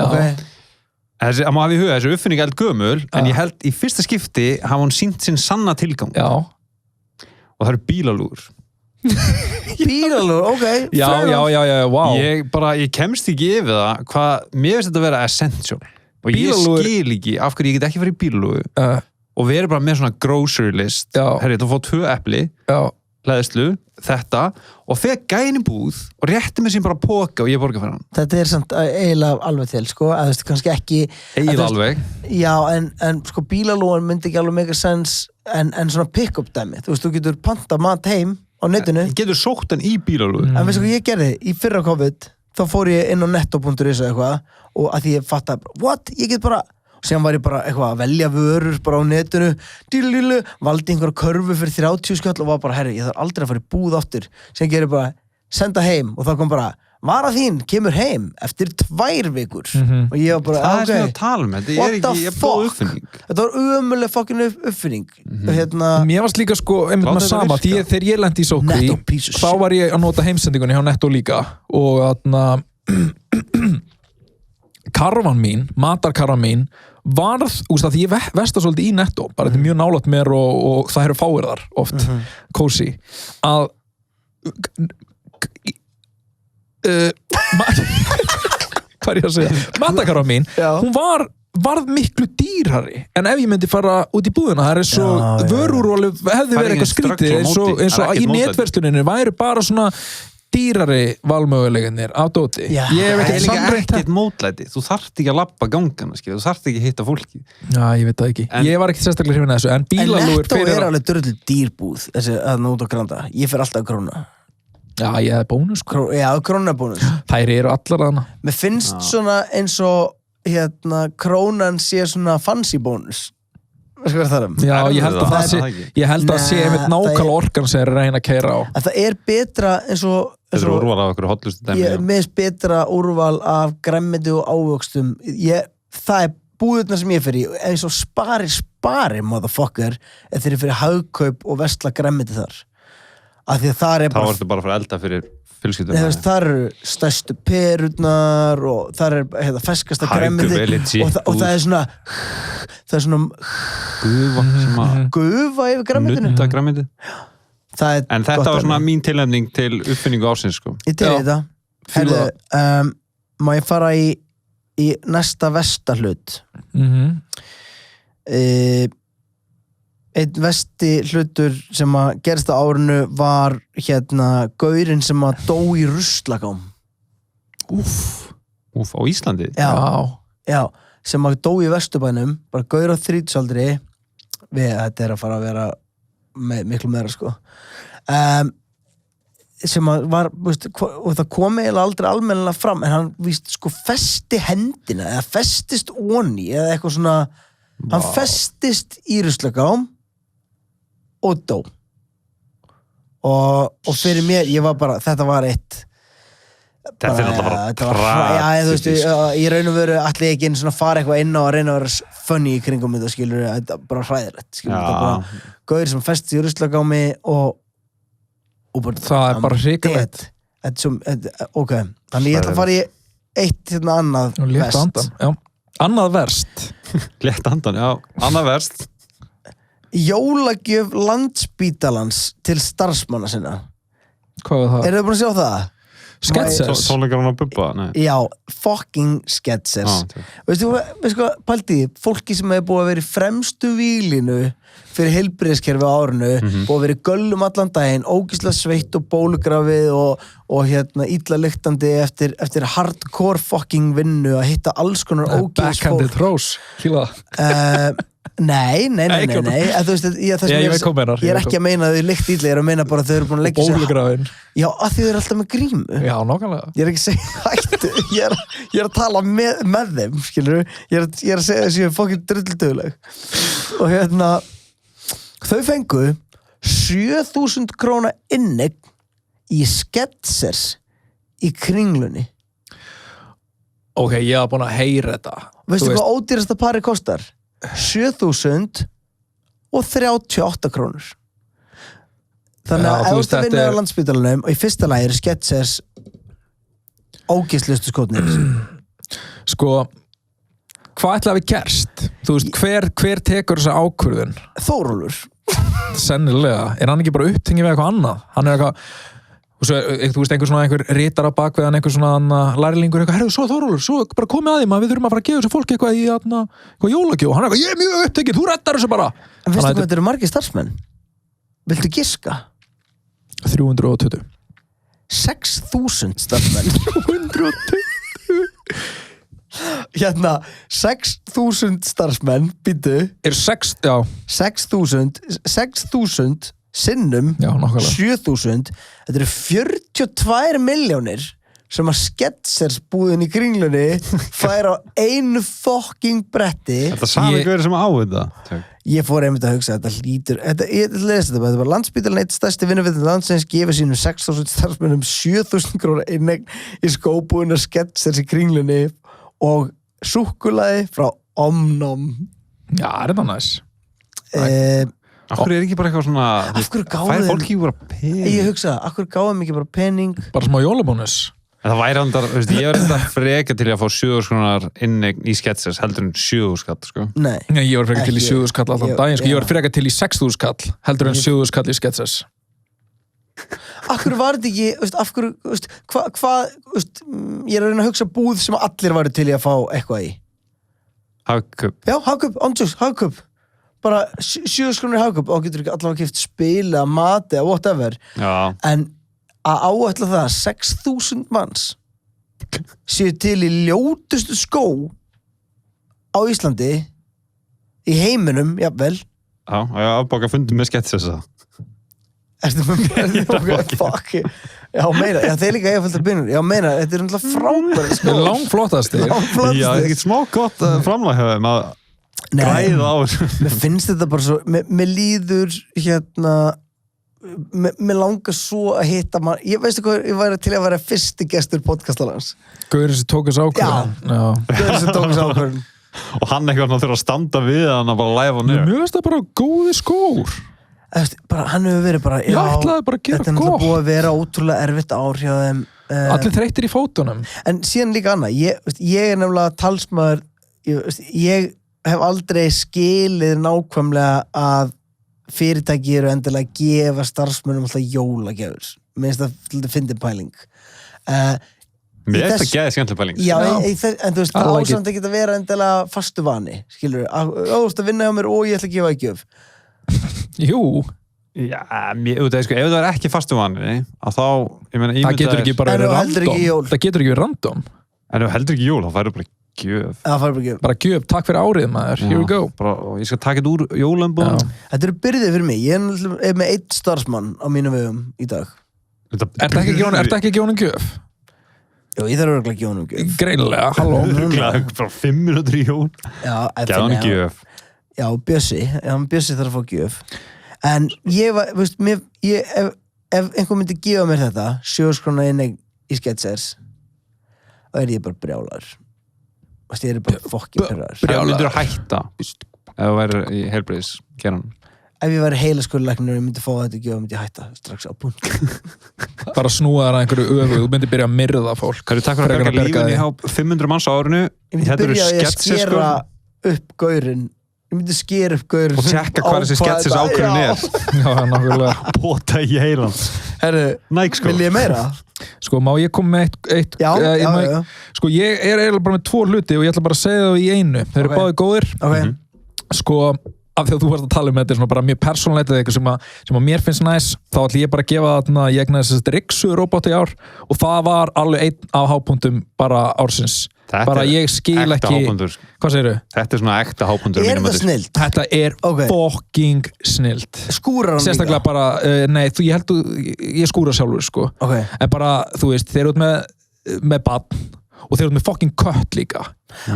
Það má hafa í huga, þessi uppfinning er eldgömul en ég held í fyrsta skipti hafa hún sýnt sinn sanna tilgang. Já. Og það eru bílalúgur. Bílalúgur, ok. Já, wow. Ég kemst ekki yfir það hvað, mér finnst þetta að vera essential. Og ég skil ekki af hverju ég get ekki farið í bílalúgu og verið bara með svona grocery list. Herri, þú fóð 2 epli. Já. leðslu, þetta og fekk gæni búð og rétti mér sín bara póka og ég borga fyrir hann. Þetta samt eiginlega alveg til, sko, að þú veist, kannski ekki... Eiginlega alveg. Já, en sko, bílalóan myndi ekki alveg mega sens en svona pick-up dæmi. Þú veist, þú getur pantað mat heim á netinu. Ég getur sótt hann í bílalóðu. En veistu hvað ég gerði? Í fyrra COVID, þá fór ég inn á netto.is eitthvað og að því ég fattaði, what? Ég get bara... Og síðan var ég bara eitthvað að velja vörur bara á netinu, valdi einhverja körfu fyrir 30 skall og var bara, herri, ég þarf aldrei að fara í búð aftur. Síðan gerir ég bara, senda heim og þá kom bara, vara þín kemur heim eftir 2 vikur. Og ég var bara, það er sem að tala um, þetta er ekki, ég búið uppfinning. Þetta var umulig fucking uppfinning. Mér varst líka sko, einmitt með sama, því þegar ég lendi í sókví, þá var ég að nota heimsendingunni hjá Netto líka og þarna karvan mín, matarkarvan mín varð, úrst að ég vesta svolítið í Netto, bara þetta er mjög nálægt mér og það eru fáir þar oft kósi, að hvað er ég að segja matarkarvan mín, hún varð miklu dýrari en ef ég myndi fara út í búðina, það er svo vörúrúli hefði verið eitthvað skrítið eins og í netversluninni væri bara svona dýrari valmöguleginir af dóti. Ég hef ekkert mótlæti. Þú þarft ekki að labba gangana, þú þarft ekki að hitta fólki. Já, ég veit það ekki. Ég var ekki sérstaklega hrifin að þessu, en bílalúgur fyrir... En Netto alveg dörrlu dýrbúð, þessi að út á Granda. Ég fer alltaf að króna. Já, ég hef bónus. Já, krónabónus. Þær eru allar þarna. Mér finnst svona eins og, krónan sé svona fancy bónus. Sko hvað það Já, ég held að sé einmitt nákvæmlega orkan sem er að reyna að keyra á. En það er betra eins og... Þetta er úrval af okkur hotlustu dæmi. Ég minnst betra úrval af gremmiti og ávöxtum. Það er búðurnar sem ég fyrir eins og spari, motherfucker, en þeir eru fyrir hagkaup og versla gremmiti þar. Af því að það er bara... Þá ertu bara fyrir elda fyrir fjölskylduna. Það eru stærstu perurnar og það er ferskasta gremmiti og það er svona gufa yfir gremmitinu. Nutta gremmiti. En þetta var svona mín tilnefning til uppfinningu ársins, sko. Ég til þetta. Herðu, má ég fara í næsta vestahlut? Einn vesti hlutur sem að gerist á árinu var gaurinn sem að dó í ruslagám. Úff, á Íslandi? Já, sem að dó í Vesturbænum, bara gaur á 30-aldri, þetta er að fara að vera miklu meira, sko. Sem að var, og það kom eiginlega aldrei almennilega fram, en hann, sko, festi hendina, eða festist onni, eða eitthvað svona, hann festist í ruslagám, og dó og fyrir mér, ég var bara, þetta var eitt þetta er náttúrulega bara þú veist, ég raun og veru allir ekki einn svona fara eitthvað inn á að reyna að vera funny í kringum þetta, skilur, þetta er bara hræðilegt, skilur, þetta er bara gauðir sem festist í ruslagami og bara, það er bara hrikalegt ok, þannig ég ætla að fara í eitt annað verst annað verst létt andan, já, annað verst jólagjöf Landspítalans til starfsmanna sinna. Hvað var það? Eru þið búin að sjá það? Sketsers? Tónleikar hann að bubba? Nei. Já, fucking sketsers. Veistu hvað, pælti, fólki sem hefur búið að vera í fremstu vílinu fyrir heilbrigðiskerfi á árinu, búið að vera í göllum allan daginn, ógeðslega sveitt og bólugrafið og illa lyktandi eftir hardcore fucking vinnu að hitta alls konar ógeðs fólk. Backhanded Rose, hlýða. Nei þú veist, ég er ekki að meina að þau lykt illa, ég er að meina bara að þau eru búin að leggja sér bólugrafin. Já, að þau eru alltaf með grímu. Já, nákvæmlega. Ég er ekki að segja hættu, ég er að tala með þeim, skilur ég er að segja þessi ég er fokkin drulldugleg og þau fengu 7.000 króna inneign í Sketsers í Kringlunni. Ok, ég hef búin að heyra þetta. Veistu hvað ódýrasta pari kostar? 7.000 og 38 krónur. Þannig að ef þú ert að vinna á Landspítalanum og í fyrsta lagi eru Sketsers ógeðslustu skotnir. Sko, hvað ætlaði við gerst? Þú veist, hver tekur þessa ákvörðun? Þórólfur. Sennilega. Er hann ekki bara upptengið við eitthvað annað? Hann er eitthvað þú veist, einhver ritar á bak við hann, einhver svona lærlingur, herru, svo Þórólfur, svo bara komið að því maður, við þurfum að fara að gefa þessu fólki eitthvað í jólagjöf, hann er eitthvað, ég er mjög upptekinn, þú rettar þessu bara. En veistu hvað þetta eru margir starfsmenn? Viltu giska? 320 6.000 starfsmenn 320 Hérna 6.000 starfsmenn býtu er 6, já, 6.000 sinnum já, nákvæmlega 7.000 þetta eru 42 milljónir sem að Skechers búðin í Kringlunni fær á einu fucking bretti. Þetta sami gaur sem á þetta. Ég fór einmitt að hugsa þetta hlýtur, ég lesi þetta bara, Landspítalinn eitt stærsti vinnuveitandi landsins gefur sínum 6.000 starfsmönnum 7.000 króna inneign í skóbúðinu Skechers í Kringlunni og súkkulaði frá Omnom. Já, er þetta næs? Af hverju er ekki bara eitthvað svona Af hverju gáðu fær þeim- fólk ekki bara pening? Ég hugsa, af hverju gáðum ekki bara pening? Bara smá jólabónus? En það væri andar, ég var þetta freka til að fá 7.000 krónar inneign í Skechers heldur en 7.000 skall, sko. Nei. Nei, ég var frekar til í Ekki- 7.000 skall allan ég- daginn, sko. Ég já. var frekar til í 6.000 skall heldur en 7.000 skall í Skechers. Af hverju var þetta ekki, veist, af hverju, veist, hvað, veist, ég er að reyna að hugsa búð sem allir varu til í að fá eitthvað í. Hagkup. Já, Hagkup, ondjúks, Hagkup. Bara 7 skrúnir Hagkup og getur ekki allavega keypt spil eða mati eða whatever. Já. En að áætla það að 6.000 manns séu til í ljótustu skó á Íslandi í heiminum, jafnvel. Já, ég afbóka fundum með Skechers það. Ertu með mér? Fuck. Já, meina, já, þeir líka eiga fullt af bynur. Já, meina, þetta er náttúrulega frábæri Það skó. er langflottasti. Já, þetta er ekkert smá gott framlag hjá þeim að græða á þessu. Mér finnst þetta bara svo, mér líður hérna, mér langar svo að hitta mann, ég veistu hvað, ég væri til að vera fyrsti gestur podcastalans. Gaurinn sem tók þessu ákvörðun. Já. Það er sem tók þessu ákvörðun. Og hann eitthvað þurfa að standa við hann að bara læfa Mér niður. finnst það bara góði skór. Bara, hann hefur verið bara, Ég ætlaði bara að gera þetta er náttúrulega gott. búið að vera ótrúlega erfitt ár hjá þeim. Allir þreyttir í fótunum. En síðan líka annað, ég er nefnilega talsmaður, ég hef aldrei skilið nákvæmlega að fyrirtæki eru endilega að gefa starfsmönnum alltaf jólagjafur. Mér finnst það alltaf fyndin pæling. Mér er þetta geðið skemmtileg pæling. Já, Já. en þú veist, I það like ásamt ekki að vera endilega fastu vani, skilur þú veist að vinna hjá mér og ég ætla að gefa ekki gjöf. Jú, Já, ef það er ekki fastu vanni, að þá, ég meina, það getur ekki bara En verið þú heldur ekki random. jól. Það getur ekki verið random. En ef þú heldur ekki jól, þá færðu bara gjöf. Það fær bara gjöf. Bara gjöf, takk fyrir árið maður. Here we go. Bara, og ég skal taka þetta úr jólambúðum. Já. Þetta eru byrðið fyrir mig, ég er með einn starfsmann á mínu vegum í dag. Ertu ekki að gefa honum gjöf? Jó, ég þarf örugglega að gefa honum gjöf. Greinilega, halló. Örugglega bara 5 minútur í jól. Já, Gæða hann gjöf. Já, Bjössi þarf að fá gjöf. En ég var, veist, ef einhver myndi gefa mér þetta, 7 króna inneign í Skechers, þá er ég bara brjálaður. Veist, ég er bara fokkin pirraður. Það myndir að hætta ef þú væri í heilbrigðis geran. Ef ég væri heilaskurlæknir og ég myndi fá þetta gjöf, myndi ég hætta strax á punkt. Bara snúa þær að einhverju öfu. Þú myndir byrja að myrða fólk. Hvað er takk fyrir að Frekar berga að berga lífin í því. 500 manns á árinu? Ég myndi Þetta eru byrja að Skechers, skera upp gaurinn. Ég myndi skera upp gaurinn. Og tjekka hvað þessi Skechers ákvörðun er. Já, nákvæmlega. Bóta í heilan. Herru, Nike sko. vil ég meira? Sko, má ég koma með eitt Já, já. Sko, ég er eiginlega bara með 2 hluti og ég ætla bara að segja það í einu. Þeir eru Ok. báðir góðir. Ok. Sko, af því að þú varst að tala um þetta er svona bara mjög persónulegt eða eitthvað sem að mér finnst næs, þá ætla ég bara að gefa þarna, ég egnaði þessi Rixu-robot í ár og það var alveg einn af hápunktum bara ársins. Þetta Bara er ég skil ekta ekki. hápuntur. Hvað segirðu? Þetta er svona ekta hápuntur. Er þetta snill? Þetta er Ok. fucking snilt. Skúrar hann Sérstaklega bara, nei, ég held ég skúra sjálfur, sko. Ok. En bara, þú veist, þeir eru út með barn og þeir eru út með fucking kött líka.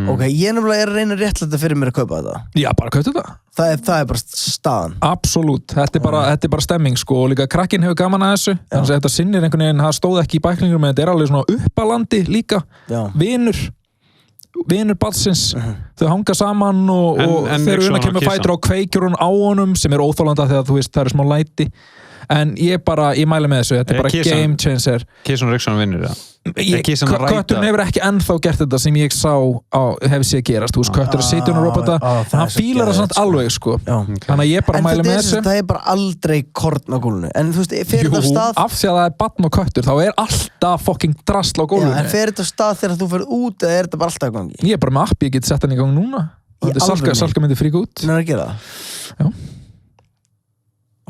Ok, ég nefnilega er að reyna réttlæta fyrir mér að kaupa þetta. Já, bara kautu það. Það er bara staðan. Absolutt, þetta er bara stemming, sko, og líka krakkinn hefur gaman að þessu, þannig að þetta sinnir einhvern veginn, það stóð ekki í bæklingur, en þetta er alveg svona uppalandi líka, Já. vinur badsins, þau hanga saman og En þeir eru Rixon að kemur og Kissan? fætur á kveikjur hún á honum, sem er óþólanda þegar þú veist, það er smá læti, en ég mæli með þessu, þetta er bara Kissan? game changer. Kissan og Rixon vinnur það. Kissan að ræta. Kötturinn hefur ekki ennþá gert þetta sem ég sá hef séð gerast, þú veist, kötturinn situr og robota, það er hann svo fílar það geðveikt, samt alveg, sko. Já. Þannig að ég bara En mæli með þessu. það er bara aldrei korn á gólfinu. En þú veist, fer þetta á stað... af því að það er barn og köttur, þá er alltaf fucking drasl á Já, gólfinu. en fer þetta á stað þegar þú ferð út eða er þetta bara alltaf í gangi? Ég er bara með appi, ég get sett hann í gang núna. Og Í þetta er alvörunni? salka myndi fríka út. Þannig að gera það? Já.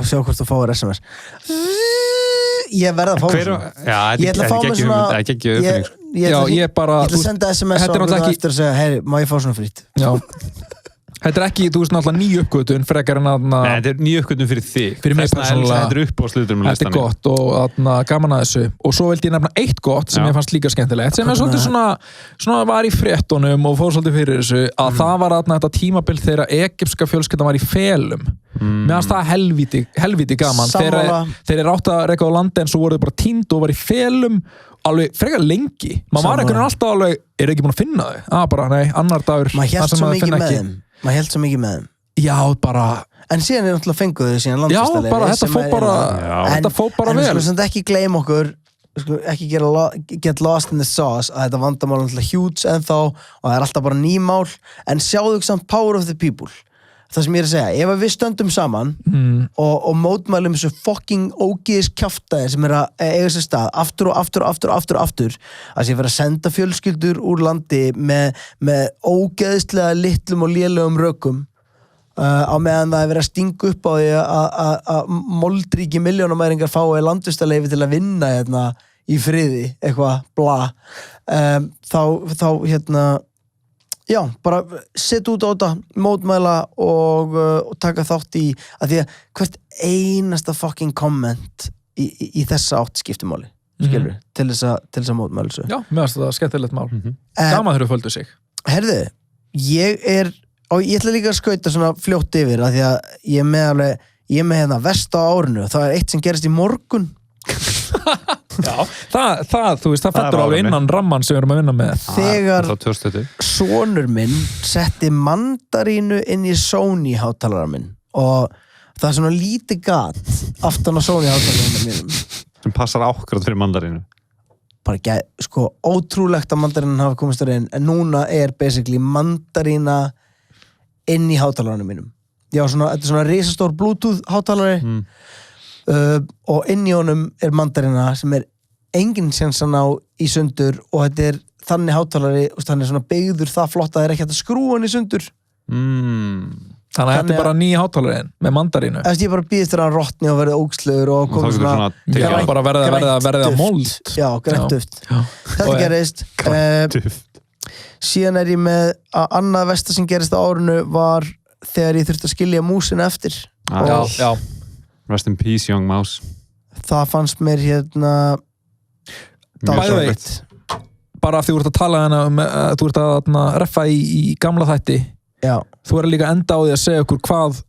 Og sjá hvort þú fáir SMS. ég verð að fá Hver, já, Ég ætla að fá mér svona Já, ég bara Ég ætla að senda SMS þetta er á náttúrulega ekki- eftir að segja, heyri, má ég fá svona frýtt? Já. Þetta er ekki, þú veist náttúrulega ný uppgötun frekar en að Nei, þetta er nýju uppgötum fyrir þig. Fyrir mig Þess vegna persónulega. Þetta er upp á sluturum Þetta er gott og gaman að þessu og svo vildi ég nefna eitt gott sem Já. ég fannst líka skemmtilegt sem er svolítið svona var í fréttunum og fór svolítið fyrir þessu að það var þetta tímabil þegar egypska fjölskyldan var í felum mér fannst það helvíti gaman Sammála. þeir átt að reka á landi en svo voru þau bara týnd og var í felum alveg frekar lengi maður var Sammála. einhvern veginn alltaf alveg ekki búin að finna þau bara nei, annar dagur Maður þar hélt sem svo maður mikið finna með ekki. þeim Maður hélt svo mikið með þeim Já, bara En síðan er náttúrulega fenguðu síðan Já, landvistarleyfi bara þetta sem fór er bara hérna. þetta fór bara En við vel skulum samt ekki gleyma okkur við skulum ekki get lost in the sauce að þetta vandamál er náttúrulega huge ennþá og það er alltaf bara nýmál en sjáðu ekki samt power of the people það sem ég er að segja, ef við stöndum saman og mótmælum þessu fucking ógeðis kjaftaðir sem er að eiga sér stað aftur að sé vera að senda fjölskyldur úr landi með ógeðislega litlum og lélegum rökum á meðan það er verið að stinga upp á því að moldríki milljónamæringar fái landvistarleyfi til að vinna hérna í friði, eitthvað bla þá hérna já, bara setja út á þetta mótmæla og taka þátt í að því að hvert einasta fucking comment í þessa átt skiptumáli skilur, til þess að mótmæla þessu Já, mér finnst það skemmtilegt mál Gaman þegar þau földu sig Herðu, ég ætla líka að skauta svona fljótt yfir að því að ég er með hérna verst á árinu það er eitt sem gerist í morgun Já, þú veist, það fættur alveg innan ramman sem við erum að vinna með þegar sonur minn setti mandarínu inn í Sony hátalara minn og það er svona lítið gat aftan á Sony hátalara mínum sem passar ákvæmt fyrir mandarínu bara ekki, sko, ótrúlegt að mandarínan hafa komist þar inn en núna er basically mandarína inn í hátalaranum mínum já, þetta er svona risastór bluetooth hátalari og inn í honum er mandarína sem er enginn séns að ná í sundur og þetta er þannig hátalari hann er svona beigður það flott að það er ekki hægt að skrúa hann í sundur Þannig að þetta er bara ný hátalari með mandarínu ég bara býðist þér að hann rotni og verði ógslegur og komið Já, bara verði að mold Já, grænt duft Þetta gerist síðan er ég með að annað versta sem gerist á árinu var þegar ég þurfti að skilja músina eftir Já Rest in peace, young mouse það fannst mér hérna Bæðveit bara af því þú ert að tala þú ert að reffa í gamla þætti Já. þú er líka enda á því að segja okkur hvað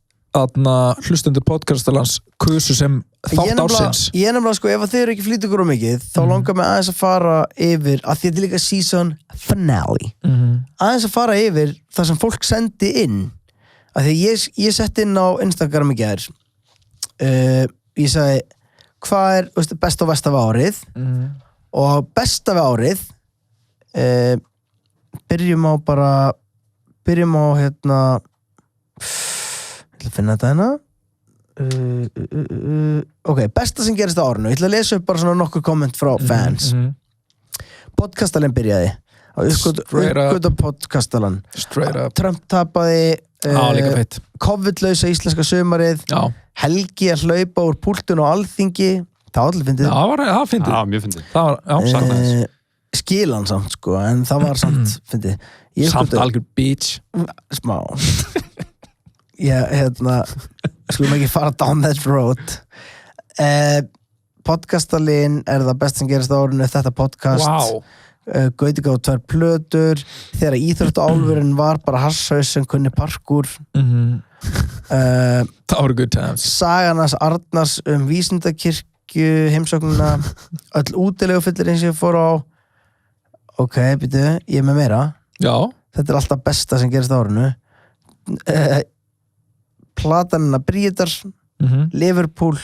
hlustundur podcastalans kusu sem þátt ársins ég er nefnilega sko, ef þið eru ekki flýt ykkur mikið þá langar mig aðeins að fara yfir að þetta er líka season finale aðeins að fara yfir það sem fólk sendi inn að því ég setti inn á Instagram í gær ég sagði hvað er best og verst af árið og best af árið byrjum á hérna ég ætla að finna þetta hérna ok, besta sem gerist á árinu ég ætla að lesa upp bara svona nokkur komment frá fans podcastalinn byrjaði á uppgöta podcastalann Trump tapaði líka feitt COVID-lausa íslenska sumarið Helgi að hlaupa úr púltun og Alþingi það var allir fyndið það fyndið mjög fyndið skilan samt sko en það var samt fyndið samt algjör beach smá hérna skulum ekki fara down that road podcastalinn er það best sem gerist á árinu þetta podcast Gauti gáði 2 plötur þegar íþróttaálfurinn var bara hasshaus sem kunni parkour það voru good times Saganars Arnars vísindakirkju heimsóknuna öll útilegufyllir eins og ég fór á ok, býtu, ég er með meira já þetta er alltaf besta sem gerist á árinu platanina Bríðar Liverpool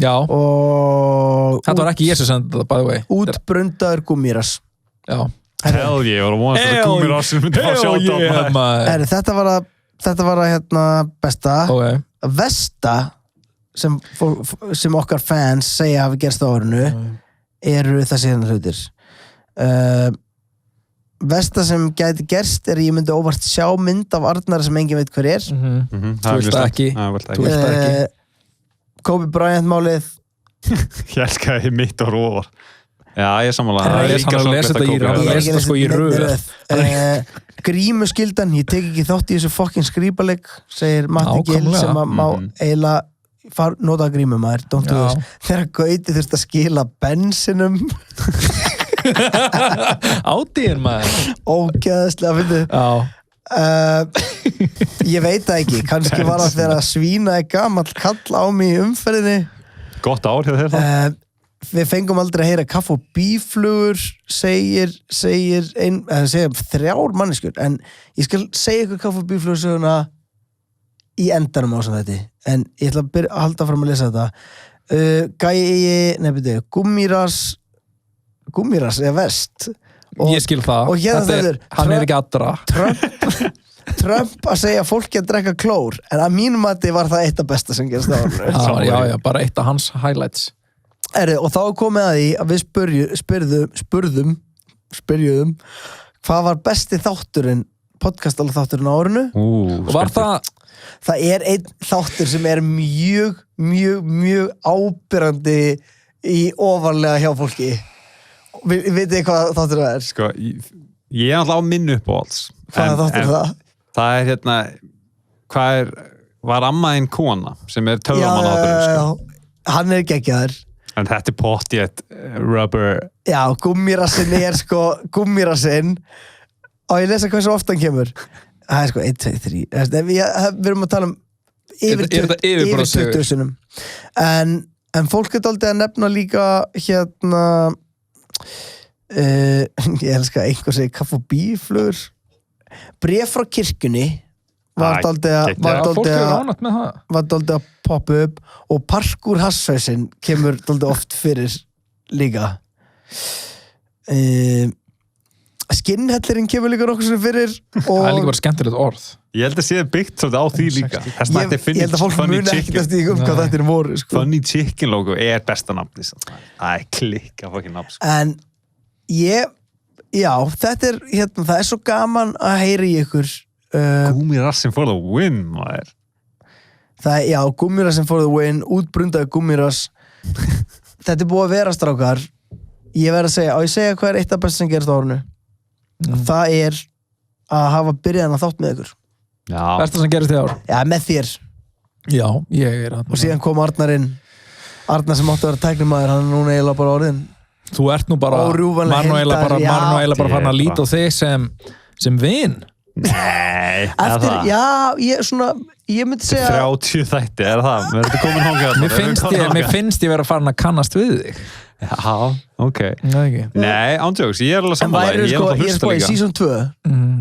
já og þetta var ekki ég sem sendi þetta by the way útbrundaður gúmíras já hell yeah, og vonast að gúmíras sem myndi fá sjátt þetta var að hérna besta okay. Vesta sem okkar fans segja hafi gerst á árinu eru þessi hérna hlutir Vesta sem gæti gerst er ég myndi óvart sjá mynd af Arnar sem enginn veit hver er þú veist það ekki Kobe Bryant málið Ég elska að mitt og róvar. Já, ég sammála. Hann les þetta í röð. Grímuskyldan, ég tek ekki þátt í þessu fucking skrýpaleg, segir Matti Gill sem að má eiginlega nota grímu maður, don't do this. Þegar Gauti þurft að skila bensinum. Átíðin maður. Ógeðslega, finnstu. Ég veit það ekki, kannski var það þegar að svína gamall kall á mig í umferðinni. Gott ár hjá þér það. Við fengum aldrei að heyra kaff og bíflugur, segir 3 manneskjur, en ég skal segja ykkur kaff og bíflugur söguna í endanum á sem þetta, en ég ætla að halda fram að lesa þetta. Gúmmíras er verst. Ég skil það. Og hérna hann er ekki aðra. Trump að segja fólki að drekka klór, en að mínum mati var það eitt af besta sem gerst á hann. Já, bara eitt af hans highlights. Og þá komið að því að við spyrjuðum hvað var besti þátturinn, podcastala þátturinn á árinu. Og var það einn þáttur sem mjög ábyrrandi í ofarlega hjá fólki. Vitið þið hvað þáttur það er? Sko, ég er alltaf á minnu uppáhalds. Hvað þáttur það? Það er var ammaðinn kona sem er töframann Já, hann er geggjaður. En þetta er pottjett rubber. Já, gúmmírassin er gúmmírassin. Og ég lesa hversu ofta hann kemur. Það er 1, 2, 3. Við erum að tala yfir 20 sinnum. En fólk er dálítið að nefna líka ég elska einhver segir kaff og bíflugur. Bréf frá kirkjunni var dálítið að poppa upp og parkur hasshausinn kemur dálítið oft fyrir líka. Skinnhellirinn kemur líka nokkuð sem fyrir. Það er líka bara skemmtilegt orð. Ég held að sé byggt svolítið á því líka. Ég held að fólk muni ekkert að stíga hvað þetta voru. Funny Chicken logo er besta nafni. Það er klikka fucking nafn. En þetta er það er svo gaman að heyra í ykkur. Gúmmírassin for the win, maður. Gúmmírassin for the win, útbrundaði gúmmírass. Þetta er búið að vera, strákar. Ég verð að segja hvað er eitt af best sem gerist á árinu. Það er að hafa byrjaðan að þátt með ykkur. Besta sem gerist í ár? Já, með þér. Já, ég er og síðan kom Arnar inn. Arnar sem átti að vera tæknimaður, hann er núna eiginlega bara orðinn. Þú ert nú bara Manuela bara fann að líta á þig sem vin. Nei, ég myndi segja 30 þætti, er það? Mér finnst ég vera farin að kannast við þig. Já, ok. Nei, ándjóks, ég er alveg sammála. Ég er í season 2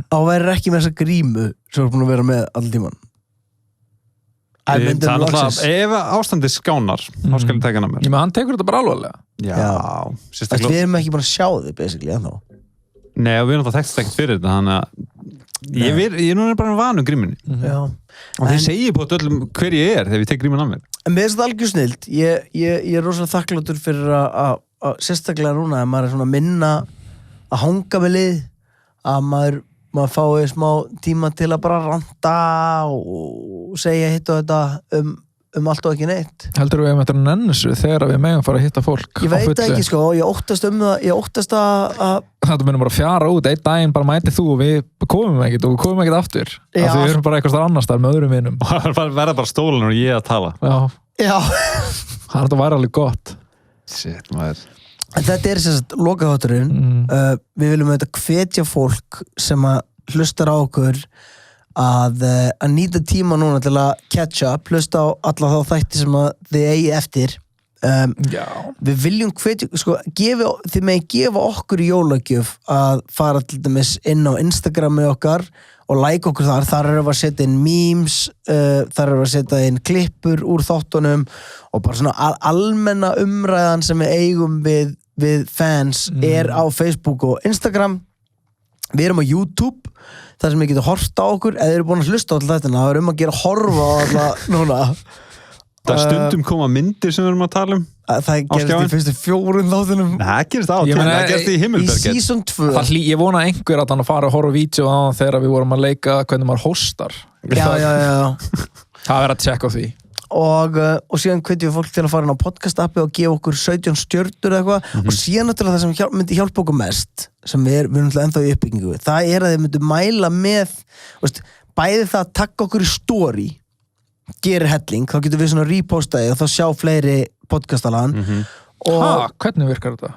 á væri ekki með þessa grímu sem er búin að vera með allir tíman. Ef ástandið skánar þá skal ég taka hana mér. Hann tekur þetta bara alvarlega. Já, við erum ekki bara að sjá þið basically ennþá. Nei, og við erum það þekkst ekkert fyrir þetta, þannig að ég er núna bara vanu grímunni. Og þið segir på öllum hver ég er þegar við tek grímun af mér. En með þess að algjör snilt, ég er rosalega þakkláttur fyrir að sérstaklega núna að maður er svona minna að hanga með lið, að maður fái smá tíma til að bara ranta og segja hitt og þetta allt og ekki neitt. Heldur við að nennu þessu þegar við megum fara að hitta fólk? Ég veit ekki ég óttast að þetta munum bara fjara út einn daginn, bara mæti þú og við komum ekkert aftur. Við erum bara eitthvað annars þar með öðrum vinum. Það verða bara stólan og ég að tala. Já. Það væri alveg gott. Shit, maður. En þetta er sem sagt lokaþátturinn. Við viljum hvetja fólk sem að hlustar á okkur að nýta tíma núna til að catch up, hlusta á alla þá þætti sem að þið eigi eftir. Við viljum hvetja, þið megi gefa okkur í jólagjöf að fara til dæmis inn á Instagrami okkar og like okkur þar erum við að setja inn memes, þar erum við að setja inn klippur úr þáttunum og bara svona almenna umræðan sem við eigum við fans er á Facebook og Instagram. Við erum á YouTube, þar sem við getum horft á okkur, eða eru búin að hlusta á alltaf þetta, það er að gera horfa á alltaf núna. Það stundum koma myndir sem við erum að tala Það gerist í fyrstu 4 þáttunum. Nei, það gerist það gerist í Himmelberget. Í season 2. Ég vona einhver að hann að fara að horfa á vídeo á þegar við vorum að leika hvernig maður hostar. Já. Það verður að tjekka á því. og síðan hvetjum við fólk til að fara inn á podcast-appi og gefa okkur 17 stjörnur eða eitthvað og síðan náttúrulega það sem myndi hjálpa okkur mest sem við erum náttúrulega ennþá í uppbyggingu það að þið myndu mæla með veist, bæði það að taka okkur í story gerir helling, þá getur við svona repostaði og þá sjá fleiri podcastalan hvernig virkar þetta?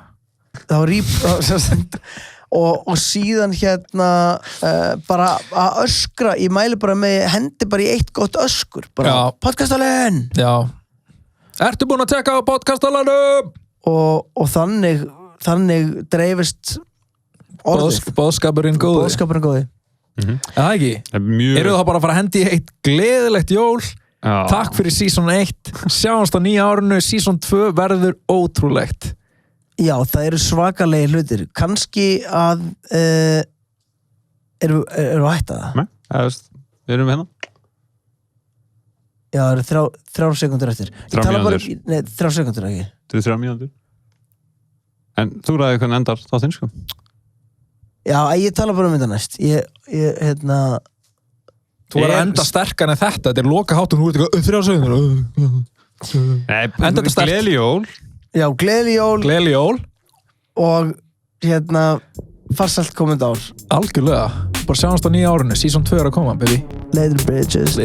og síðan bara að öskra ég mæli bara með hendi bara í eitt gott öskur bara podcastalinn Ertu búin að tjekka á podcastalanum? og þannig dreifist boðskapurinn góði það ekki? Eru það bara að fara að hendi í eitt gleðilegt jól takk fyrir season 1 sjáumst á nýja árinu, season 2 verður ótrúlegt Já, það eru svakalegi hlutir. Kannski að eru að hætta það? Nei, við erum hérna. Já, það eru 3 sekúndur eftir. 3 mínútur. Nei, 3 sekúndur ekki. Það eru 3 mínútur. En þú ræði hvernig endar þáttinn, sko? Já, ég tala bara um þetta næst. Þú er að enda sterkar en þetta. Þetta er loka hátun, þú ert eitthvað 3 sekúndur. Nei, gleðileg jól. Já, gleðileg jól og farsælt komandi ár algjörlega, bara sjáumst á nýja árinu season 2 er að koma, baby Later bitches